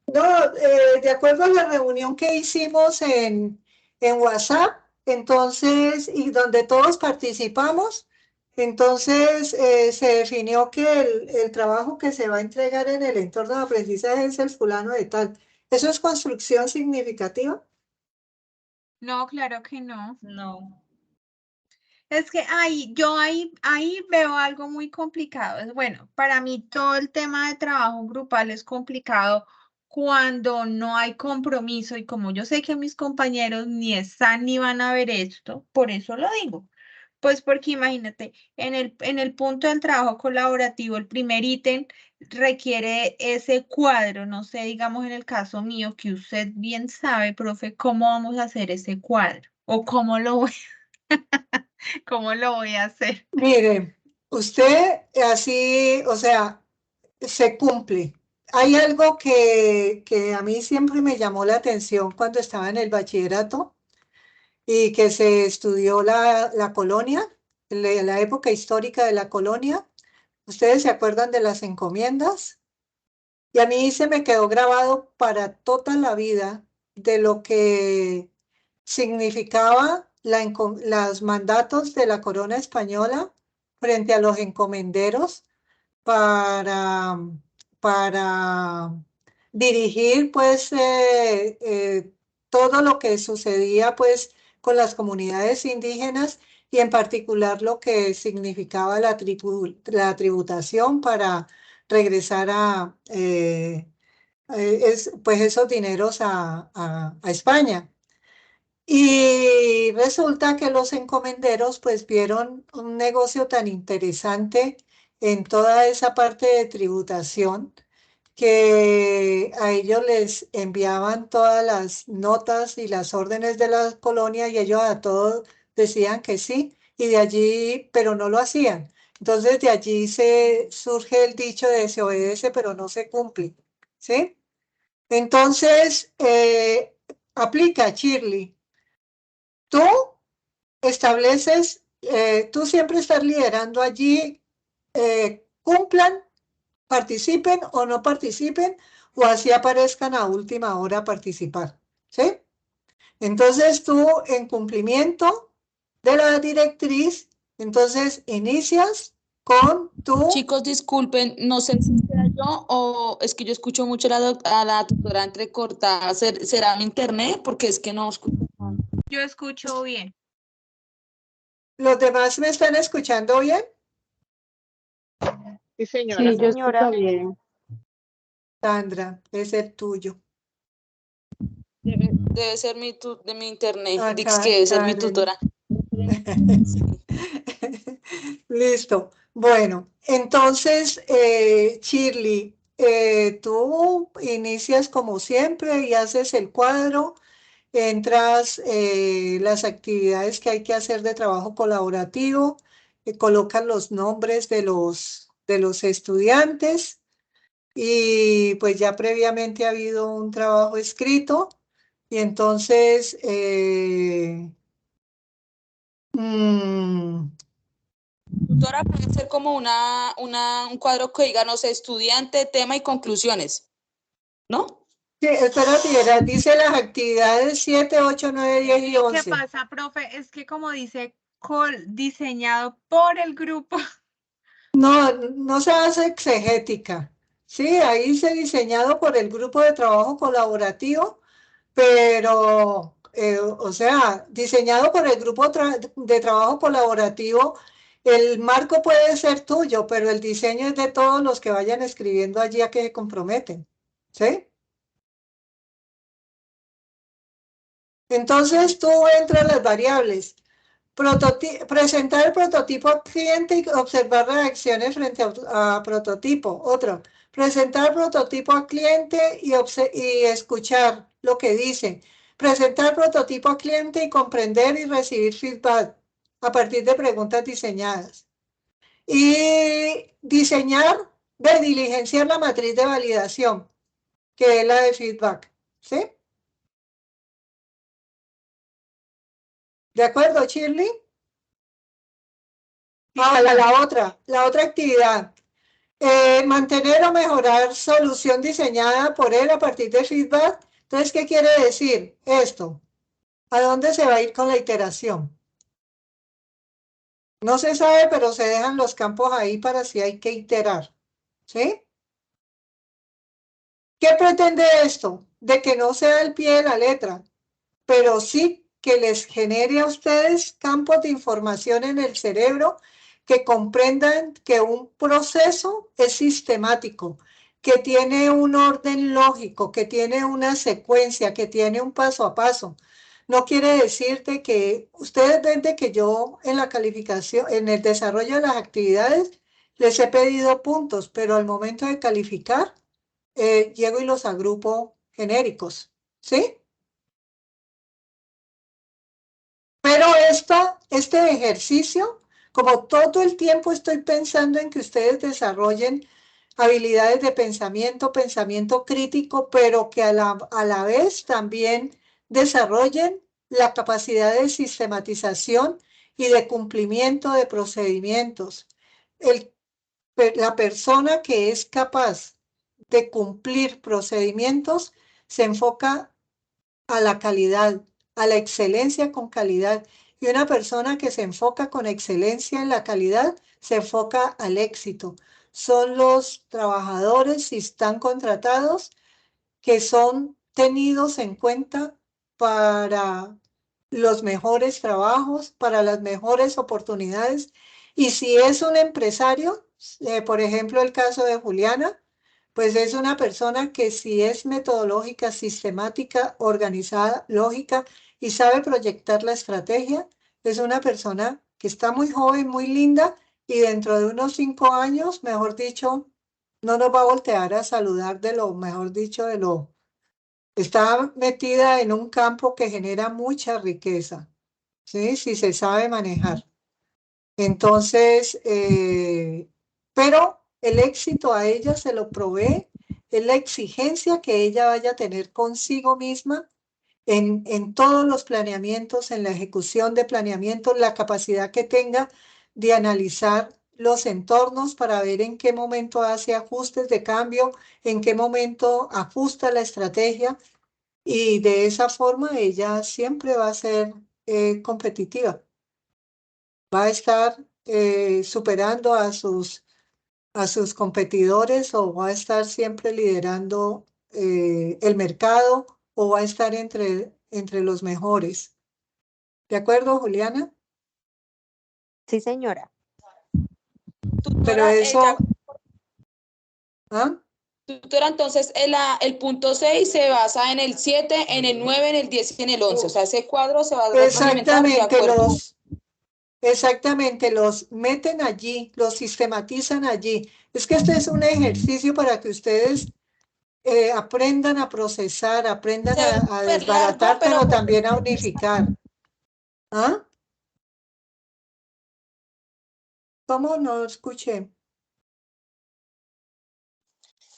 Speaker 1: de acuerdo a la reunión que hicimos en WhatsApp, entonces, y donde todos participamos, entonces se definió que el trabajo que se va a entregar en el entorno de aprendizaje es el fulano de tal. ¿Eso es construcción significativa?
Speaker 2: No, claro que no.
Speaker 5: No.
Speaker 2: Es que yo ahí veo algo muy complicado. Es bueno, para mí todo el tema de trabajo grupal es complicado cuando no hay compromiso y como yo sé que mis compañeros ni están ni van a ver esto, por eso lo digo. Pues porque imagínate, en el punto del trabajo colaborativo, el primer ítem requiere ese cuadro, no sé, digamos en el caso mío, que usted bien sabe, profe, cómo vamos a hacer ese cuadro o cómo lo voy ¿Cómo lo voy a hacer?
Speaker 1: Mire, usted así, o sea, se cumple. Hay algo que a mí siempre me llamó la atención cuando estaba en el bachillerato y que se estudió la colonia, la época histórica de la colonia. ¿Ustedes se acuerdan de las encomiendas? Y a mí se me quedó grabado para toda la vida de lo que significaba los mandatos de la corona española frente a los encomenderos para, para dirigir pues todo lo que sucedía pues con las comunidades indígenas y en particular lo que significaba la tributación para regresar pues esos dineros a España. Y resulta que los encomenderos pues vieron un negocio tan interesante en toda esa parte de tributación que a ellos les enviaban todas las notas y las órdenes de la colonia y ellos a todos decían que sí y de allí, pero no lo hacían. Entonces de allí surge el dicho de se obedece pero no se cumple, ¿sí? Entonces, aplica, Shirley. Tú estableces, tú siempre estás liderando allí, cumplan, participen o no participen, o así aparezcan a última hora a participar, ¿sí? Entonces tú, en cumplimiento de la directriz, entonces inicias con tu...
Speaker 3: Chicos, disculpen, no sé si sea yo o es que yo escucho mucho a la tutora entrecortada. ¿Será mi internet? Porque es que no escucho.
Speaker 2: Yo escucho bien.
Speaker 1: ¿Los demás me están escuchando bien?
Speaker 7: Sí, señora.
Speaker 4: Sí, yo escucho
Speaker 7: bien.
Speaker 1: Sandra, es el tuyo.
Speaker 3: Debe ser de mi internet.
Speaker 1: Ah,
Speaker 3: Dix que debe ser mi
Speaker 1: Karen.
Speaker 3: tutora.
Speaker 1: Listo. Bueno, entonces, Shirley, tú inicias como siempre y haces el cuadro, entras las actividades que hay que hacer de trabajo colaborativo, colocas los nombres de los estudiantes y pues ya previamente ha habido un trabajo escrito y entonces... mm,
Speaker 3: Tutora puede ser como un cuadro que diga, no sé, estudiante, tema y conclusiones, ¿no?
Speaker 1: sí, espérate, verás, dice las actividades 7, 8, 9, 10 y
Speaker 2: ¿Qué
Speaker 1: 11.
Speaker 2: pasa, profe? Es que como dice, diseñado por el grupo.
Speaker 1: No, no se hace exegética. Sí, ahí se diseñado por el grupo de trabajo colaborativo, pero, o sea, diseñado por el grupo de trabajo colaborativo, el marco puede ser tuyo, pero el diseño es de todos los que vayan escribiendo allí a que se comprometen. ¿Sí? Entonces tú entras las variables. Presentar el prototipo al cliente y observar reacciones frente a prototipo. Otro, presentar el prototipo al cliente y escuchar lo que dice. Presentar el prototipo al cliente y comprender y recibir feedback a partir de preguntas diseñadas. Y diseñar, diligenciar la matriz de validación, que es la de feedback. ¿Sí? ¿De acuerdo, Shirley? Ahora, la otra actividad. Mantener o mejorar solución diseñada por él a partir de feedback. Entonces, ¿qué quiere decir esto? ¿A dónde se va a ir con la iteración? No se sabe, pero se dejan los campos ahí para si hay que iterar. ¿Sí? ¿Qué pretende esto? De que no sea el pie de la letra, pero sí que les genere a ustedes campos de información en el cerebro que comprendan que un proceso es sistemático, que tiene un orden lógico, que tiene una secuencia, que tiene un paso a paso. No quiere decirte que ustedes ven de que yo en la calificación, en el desarrollo de las actividades, les he pedido puntos, pero al momento de calificar, llego y los agrupo genéricos, ¿sí? Pero este ejercicio, como todo el tiempo estoy pensando en que ustedes desarrollen habilidades de pensamiento crítico, pero que a la vez también desarrollen la capacidad de sistematización y de cumplimiento de procedimientos. La persona que es capaz de cumplir procedimientos se enfoca a la calidad, a la excelencia con calidad. Y una persona que se enfoca con excelencia en la calidad, se enfoca al éxito. Son los trabajadores, si están contratados, que son tenidos en cuenta para los mejores trabajos, para las mejores oportunidades. Y si es un empresario, por ejemplo, el caso de Juliana, pues es una persona que si es metodológica, sistemática, organizada, lógica y sabe proyectar la estrategia, es una persona que está muy joven, muy linda y dentro de unos 5 años, mejor dicho, no nos va a voltear a saludar de lo, mejor dicho, de lo... Está metida en un campo que genera mucha riqueza, ¿sí? Si se sabe manejar. Entonces, pero el éxito a ella se lo provee, es la exigencia que ella vaya a tener consigo misma en todos los planeamientos, en la ejecución de planeamientos, la capacidad que tenga de analizar los entornos para ver en qué momento hace ajustes de cambio, en qué momento ajusta la estrategia y de esa forma ella siempre va a ser competitiva. Va a estar superando a sus competidores o va a estar siempre liderando el mercado o va a estar entre los mejores. ¿De acuerdo, Juliana?
Speaker 11: Sí, señora.
Speaker 1: Pero eso... ¿Ah?
Speaker 3: Tutora, entonces el punto 6 se basa en el 7, en el 9, en el 10 y en el 11. O sea, ese cuadro se va a retroalimentar de acuerdo.
Speaker 1: Exactamente, los meten allí, los sistematizan allí. Es que este es un ejercicio para que ustedes aprendan a procesar, aprendan a desbaratar, pero también a unificar. ¿Ah? ¿Cómo? No escuché.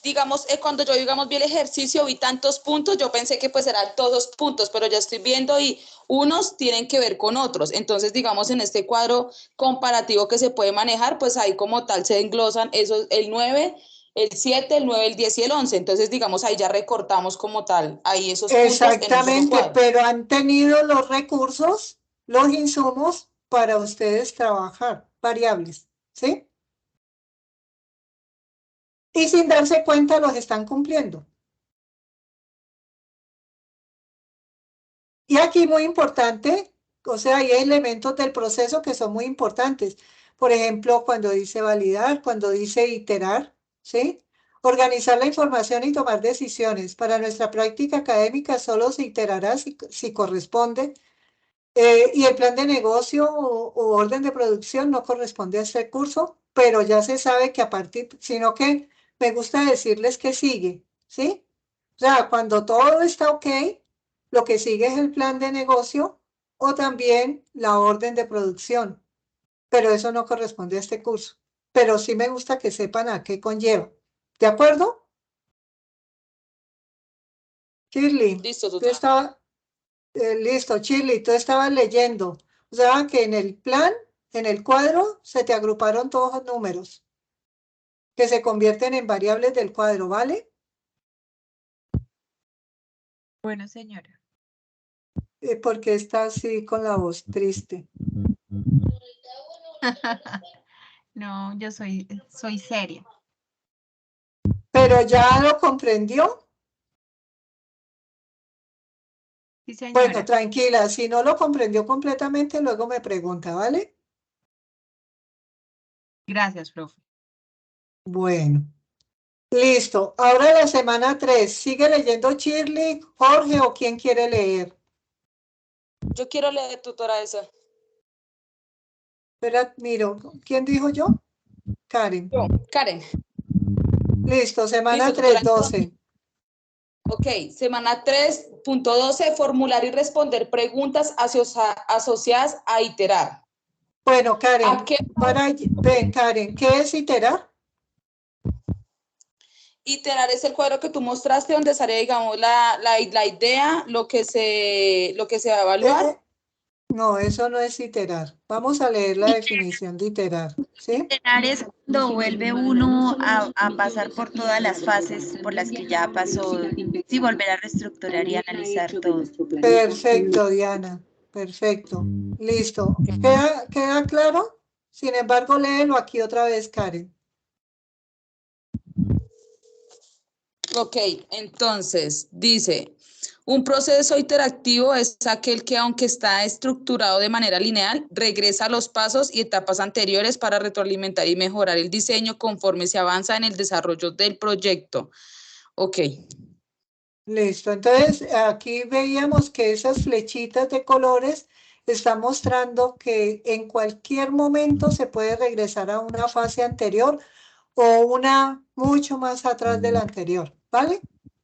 Speaker 3: Digamos, cuando yo, vi el ejercicio, vi tantos puntos, yo pensé que pues eran todos puntos, pero ya estoy viendo y unos tienen que ver con otros. Entonces, digamos, en este cuadro comparativo que se puede manejar, pues ahí como tal se englosan esos, el 9, el 7, el 9, el 10 y el 11. Entonces, digamos, ahí ya recortamos como tal, ahí esos puntos.
Speaker 1: Exactamente, pero han tenido los recursos, los insumos para ustedes trabajar, variables, ¿sí? Y sin darse cuenta los están cumpliendo. Y aquí muy importante, o sea, hay elementos del proceso que son muy importantes. Por ejemplo, cuando dice validar, cuando dice iterar, ¿sí? Organizar la información y tomar decisiones. Para nuestra práctica académica solo se iterará si corresponde. Y el plan de negocio o orden de producción no corresponde a este curso, pero ya se sabe que a partir, sino que me gusta decirles que sigue, ¿sí? O sea, cuando todo está ok, lo que sigue es el plan de negocio o también la orden de producción, pero eso no corresponde a este curso. Pero sí me gusta que sepan a qué conlleva. ¿De acuerdo? Shirley,
Speaker 3: Listo,
Speaker 1: tú estabas, listo, Shirley, tú estabas leyendo. O sea, que en el plan, en el cuadro, se te agruparon todos los números que se convierten en variables del cuadro, ¿vale?
Speaker 2: Bueno, señora.
Speaker 1: Porque está así con la voz triste.
Speaker 2: No, yo soy seria.
Speaker 1: ¿Pero ya lo comprendió?
Speaker 2: Sí, señora.
Speaker 1: Bueno, tranquila, si no lo comprendió completamente, luego me pregunta, ¿vale?
Speaker 2: Gracias, profe.
Speaker 1: Bueno, listo. Ahora la semana 3. ¿Sigue leyendo Shirley, Jorge o quién quiere leer?
Speaker 3: Yo quiero leer, tutora, esa.
Speaker 1: Espera, miro. ¿Quién dijo yo? Karen.
Speaker 3: Yo, Karen.
Speaker 1: Listo, semana
Speaker 3: Listo,
Speaker 1: 3, 12.
Speaker 3: Ok, semana 3.12, formular y responder preguntas asociadas a iterar.
Speaker 1: Bueno, Karen, ven, Karen, ¿qué es iterar?
Speaker 3: Iterar es el cuadro que tú mostraste donde sale, digamos, la idea, lo que se va a evaluar.
Speaker 1: No, eso no es iterar. Vamos a leer la definición de iterar, ¿sí?
Speaker 4: Iterar es cuando vuelve uno a pasar por todas las fases por las que ya pasó, sí, volver a reestructurar y analizar todo.
Speaker 1: Perfecto, Diana. Perfecto. Listo. ¿Queda claro? Sin embargo, léelo aquí otra vez, Karen.
Speaker 3: Ok, entonces dice, un proceso iterativo es aquel que, aunque está estructurado de manera lineal, regresa a los pasos y etapas anteriores para retroalimentar y mejorar el diseño conforme se avanza en el desarrollo del proyecto. Ok.
Speaker 1: Listo. Entonces, aquí veíamos que esas flechitas de colores están mostrando que en cualquier momento se puede regresar a una fase anterior o una mucho más atrás de la anterior, ¿vale?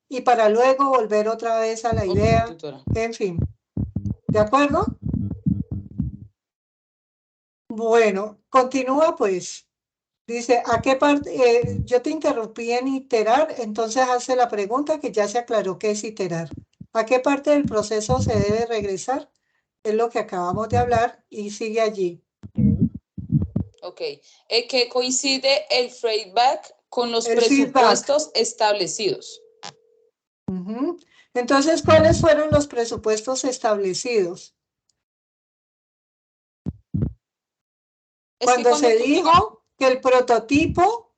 Speaker 1: Y para luego volver otra vez a la idea, en fin. ¿De acuerdo? Bueno, continúa pues. Dice, ¿a qué parte? Yo te interrumpí en iterar, entonces hace la pregunta que ya se aclaró qué es iterar. ¿A qué parte del proceso se debe regresar? Es lo que acabamos de hablar y sigue allí.
Speaker 3: Ok. Que coincide el feedback con los
Speaker 1: El
Speaker 3: presupuestos establecidos.
Speaker 1: Entonces, ¿cuáles fueron los presupuestos establecidos? Cuando se dijo que el prototipo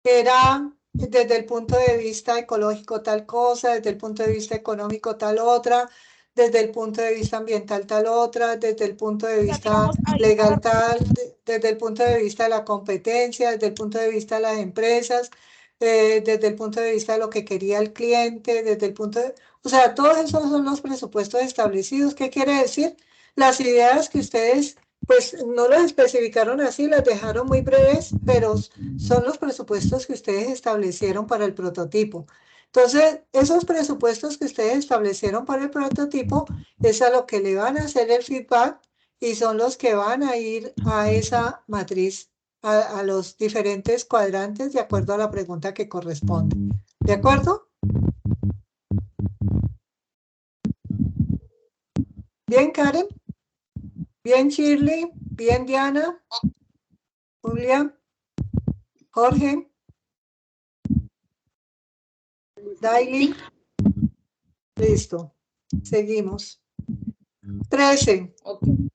Speaker 1: era desde el punto de vista ecológico tal cosa, desde el punto de vista económico tal otra, desde el punto de vista ambiental tal otra, desde el punto de vista legal tal, desde el punto de vista de la competencia, desde el punto de vista de las empresas, desde el punto de vista de lo que quería el cliente, desde el punto de... O sea, todos esos son los presupuestos establecidos. ¿Qué quiere decir? Las ideas que ustedes pues no las especificaron así, las dejaron muy breves, pero son los presupuestos que ustedes establecieron para el prototipo. Entonces, esos presupuestos que ustedes establecieron para el prototipo es a lo que le van a hacer el feedback y son los que van a ir a esa matriz, a los diferentes cuadrantes de acuerdo a la pregunta que corresponde. ¿De acuerdo? Bien, Karen. Bien, Shirley. Bien, Diana. Julia. Jorge. Daily. Listo. Seguimos. 13.
Speaker 3: Okay.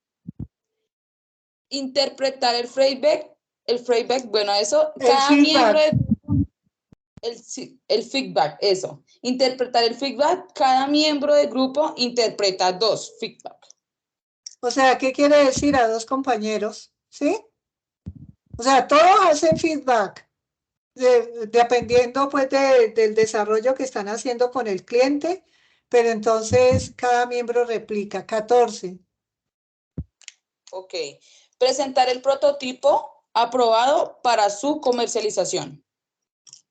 Speaker 3: Interpretar el feedback, bueno, eso, cada miembro el feedback, eso. Interpretar el feedback, cada miembro del grupo interpreta 2 feedback.
Speaker 1: O sea, ¿qué quiere decir a 2 compañeros? ¿Sí? O sea, todos hacen feedback, dependiendo pues del desarrollo que están haciendo con el cliente, pero entonces cada miembro replica. 14.
Speaker 3: Ok. Presentar el prototipo aprobado para su comercialización.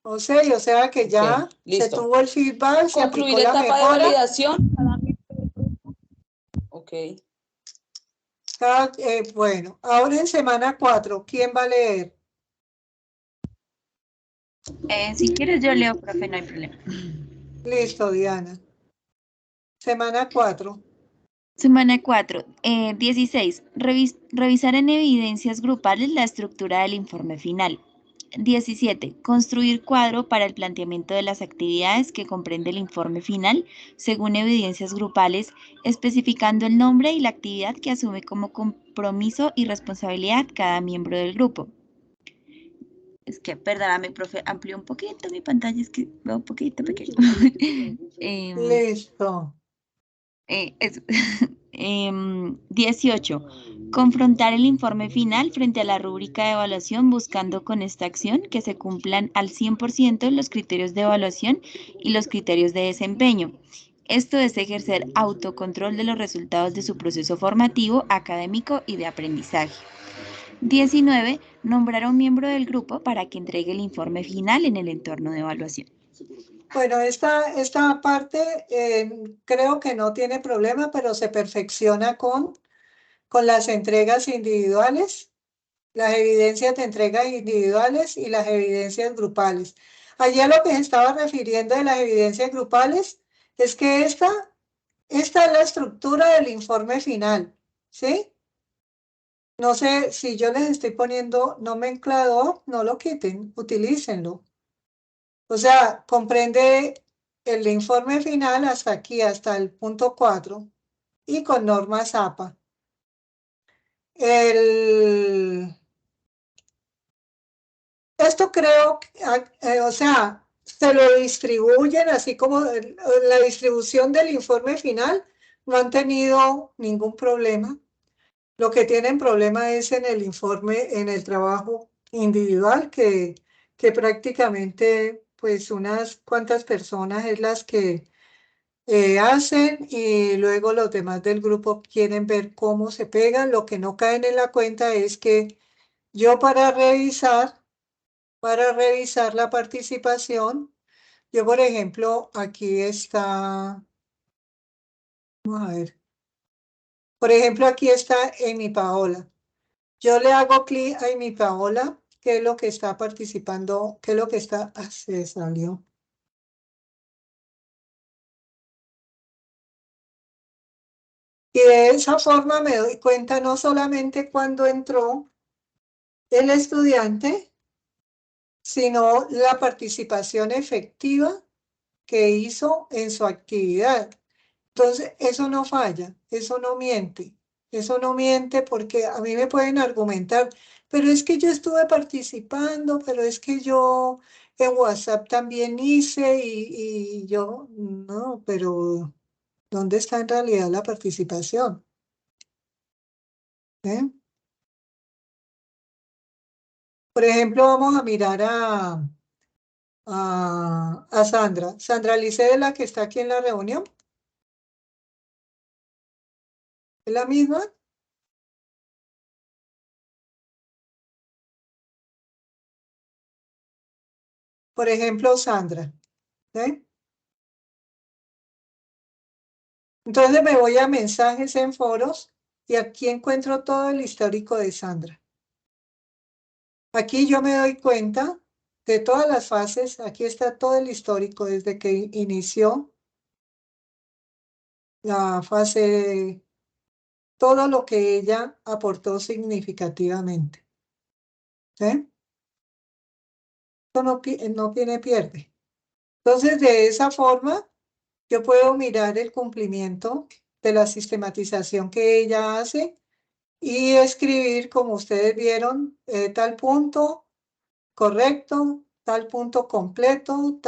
Speaker 1: O sea que ya se tuvo el feedback, se aplicó la
Speaker 3: etapa
Speaker 1: mejora.
Speaker 3: de validación. Ok.
Speaker 1: Bueno, ahora en semana 4, ¿quién va a leer?
Speaker 4: Si quieres yo leo, profe, no hay problema.
Speaker 1: Listo, Diana. Semana 4.
Speaker 4: Semana 4, 16. Revisar en evidencias grupales la estructura del informe final. 17. Construir cuadro para el planteamiento de las actividades que comprende el informe final según evidencias grupales, especificando el nombre y la actividad que asume como compromiso y responsabilidad cada miembro del grupo. Es que, perdóname, profe, amplío un poquito mi pantalla, es que veo un poquito pequeño.
Speaker 1: Listo.
Speaker 4: 18. Confrontar el informe final frente a la rúbrica de evaluación buscando con esta acción que se cumplan al 100% los criterios de evaluación y los criterios de desempeño. Esto es ejercer autocontrol de los resultados de su proceso formativo, académico y de aprendizaje. 19. Nombrar a un miembro del grupo para que entregue el informe final en el entorno de evaluación.
Speaker 1: Bueno, esta parte creo que no tiene problema, pero se perfecciona con las entregas individuales, las evidencias de entregas individuales y las evidencias grupales. Allí a lo que se estaba refiriendo de las evidencias grupales es que esta es la estructura del informe final, ¿sí? No sé si yo les estoy poniendo nomenclador, no lo quiten, utilícenlo. O sea, comprende el informe final hasta aquí, hasta el punto 4, y con normas APA. Esto creo, o sea, se lo distribuyen, así como la distribución del informe final, no han tenido ningún problema. Lo que tienen problema es en el informe, en el trabajo individual, que prácticamente, pues, unas cuantas personas es las que hacen y luego los demás del grupo quieren ver cómo se pegan. Lo que no caen en la cuenta es que yo para revisar la participación, yo por ejemplo, aquí está, vamos a ver, por ejemplo, aquí está Amy Paola. Yo le hago clic a Amy Paola, que es lo que está participando, que es lo que está, se salió. Y de esa forma me doy cuenta no solamente cuando entró el estudiante, sino la participación efectiva que hizo en su actividad. Entonces, eso no falla, eso no miente porque a mí me pueden argumentar, pero es que yo estuve participando, pero es que yo en WhatsApp también hice y yo, no, pero ¿dónde está en realidad la participación? ¿Eh? Por ejemplo, vamos a mirar a Sandra. Sandra Lice es la que está aquí en la reunión. ¿Es la misma? Por ejemplo, Sandra. ¿Eh? Entonces me voy a mensajes en foros y aquí encuentro todo el histórico de Sandra. Aquí yo me doy cuenta de todas las fases. Aquí está todo el histórico desde que inició la fase, todo lo que ella aportó significativamente. ¿Sí? Esto no tiene pierde. Entonces, de esa forma, yo puedo mirar el cumplimiento de la sistematización que ella hace y escribir, como ustedes vieron, tal punto correcto, tal punto completo al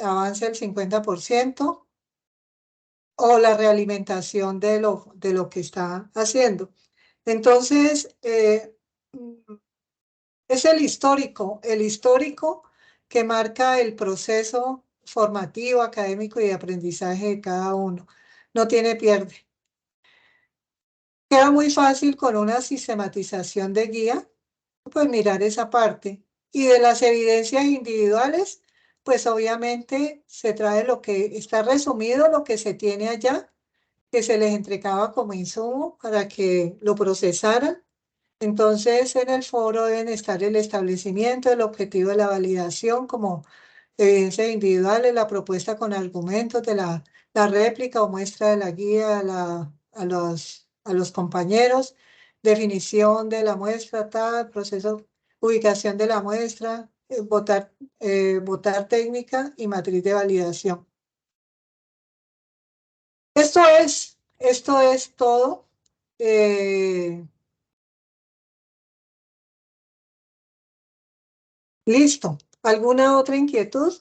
Speaker 1: avance al 50%, o la realimentación de lo que está haciendo. Entonces, es el histórico que marca el proceso formativo, académico y de aprendizaje de cada uno. No tiene pierde. Queda muy fácil con una sistematización de guía, pues mirar esa parte. Y de las evidencias individuales, pues obviamente se trae lo que está resumido, lo que se tiene allá, que se les entregaba como insumo para que lo procesaran. Entonces, en el foro deben estar el establecimiento, el objetivo de la validación como evidencias individuales, la propuesta con argumentos de la réplica o muestra de la guía a los compañeros, definición de la muestra, tal, proceso, ubicación de la muestra, votar técnica y matriz de validación. Esto es todo. Listo. ¿Alguna otra inquietud?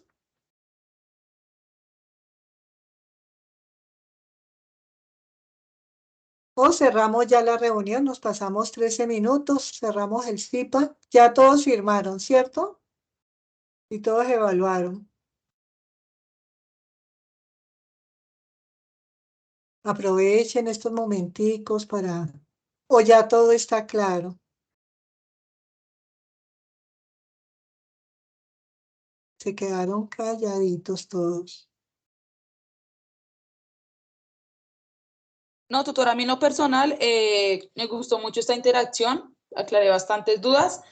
Speaker 1: O cerramos ya la reunión, nos pasamos 13 minutos, cerramos el CIPA. Ya todos firmaron, ¿cierto? Y todos evaluaron. Aprovechen estos momenticos para... O ya todo está claro. Se quedaron calladitos todos.
Speaker 3: No, tutora, a mí en lo personal me gustó mucho esta interacción, aclaré bastantes dudas.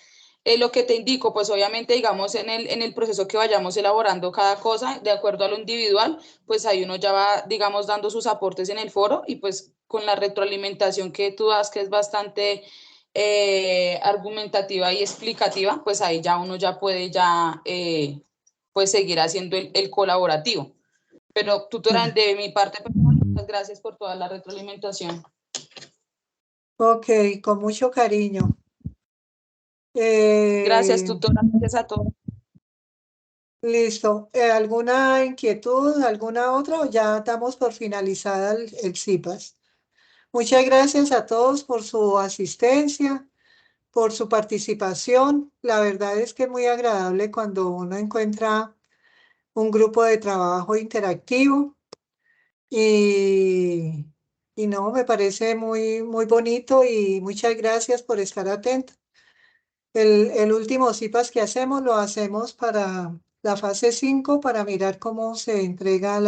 Speaker 3: Lo que te indico, pues obviamente, digamos, en el proceso que vayamos elaborando cada cosa, de acuerdo a lo individual, pues ahí uno ya va, digamos, dando sus aportes en el foro y pues con la retroalimentación que tú das, que es bastante argumentativa y explicativa, pues ahí ya uno ya puede pues seguir haciendo el colaborativo. Pero tutora, de mi parte personal, muchas gracias por toda la retroalimentación.
Speaker 1: Ok, con mucho cariño.
Speaker 3: Gracias, tutora, gracias a todos.
Speaker 1: Listo. ¿Alguna inquietud, alguna otra? ¿O ya damos por finalizada el CIPAS? Muchas gracias a todos por su asistencia, por su participación. La verdad es que es muy agradable cuando uno encuentra un grupo de trabajo interactivo y no, me parece muy, muy bonito y muchas gracias por estar atento. El último CIPAS que hacemos lo hacemos para la fase 5 para mirar cómo se entrega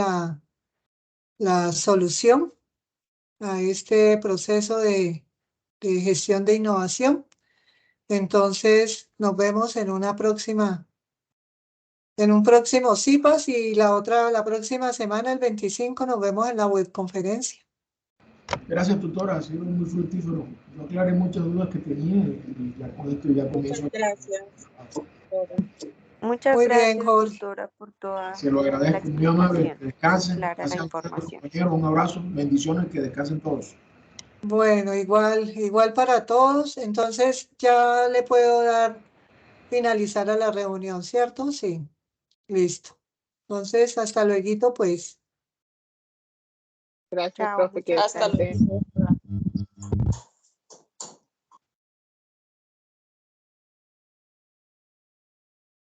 Speaker 1: la solución a este proceso de gestión de innovación. Entonces, nos vemos en un próximo CIPAS y la próxima semana, el 25, nos vemos en la webconferencia.
Speaker 10: Gracias, tutora, ha sido muy fructífero. Yo aclaré muchas dudas que tenía y ya con esto ya comienzo.
Speaker 9: Muchas gracias.
Speaker 11: Muchas
Speaker 1: Muy
Speaker 11: gracias,
Speaker 1: bien, Jorge.
Speaker 11: tutora, por toda
Speaker 10: Se lo
Speaker 11: la
Speaker 10: agradezco, muy amable.
Speaker 11: explicación.
Speaker 10: Que descansen.
Speaker 11: Clara la
Speaker 10: Gracias a ustedes,
Speaker 11: información.
Speaker 10: compañeros. Un abrazo, bendiciones, que descansen todos.
Speaker 1: Bueno, igual para todos. Entonces ya le puedo dar finalizar a la reunión, ¿cierto? Sí, listo. Entonces, hasta luego, pues.
Speaker 7: Gracias,
Speaker 11: Chao,
Speaker 7: profe, que
Speaker 11: muchas
Speaker 3: Hasta
Speaker 11: gracias.
Speaker 7: descanse.
Speaker 3: luego.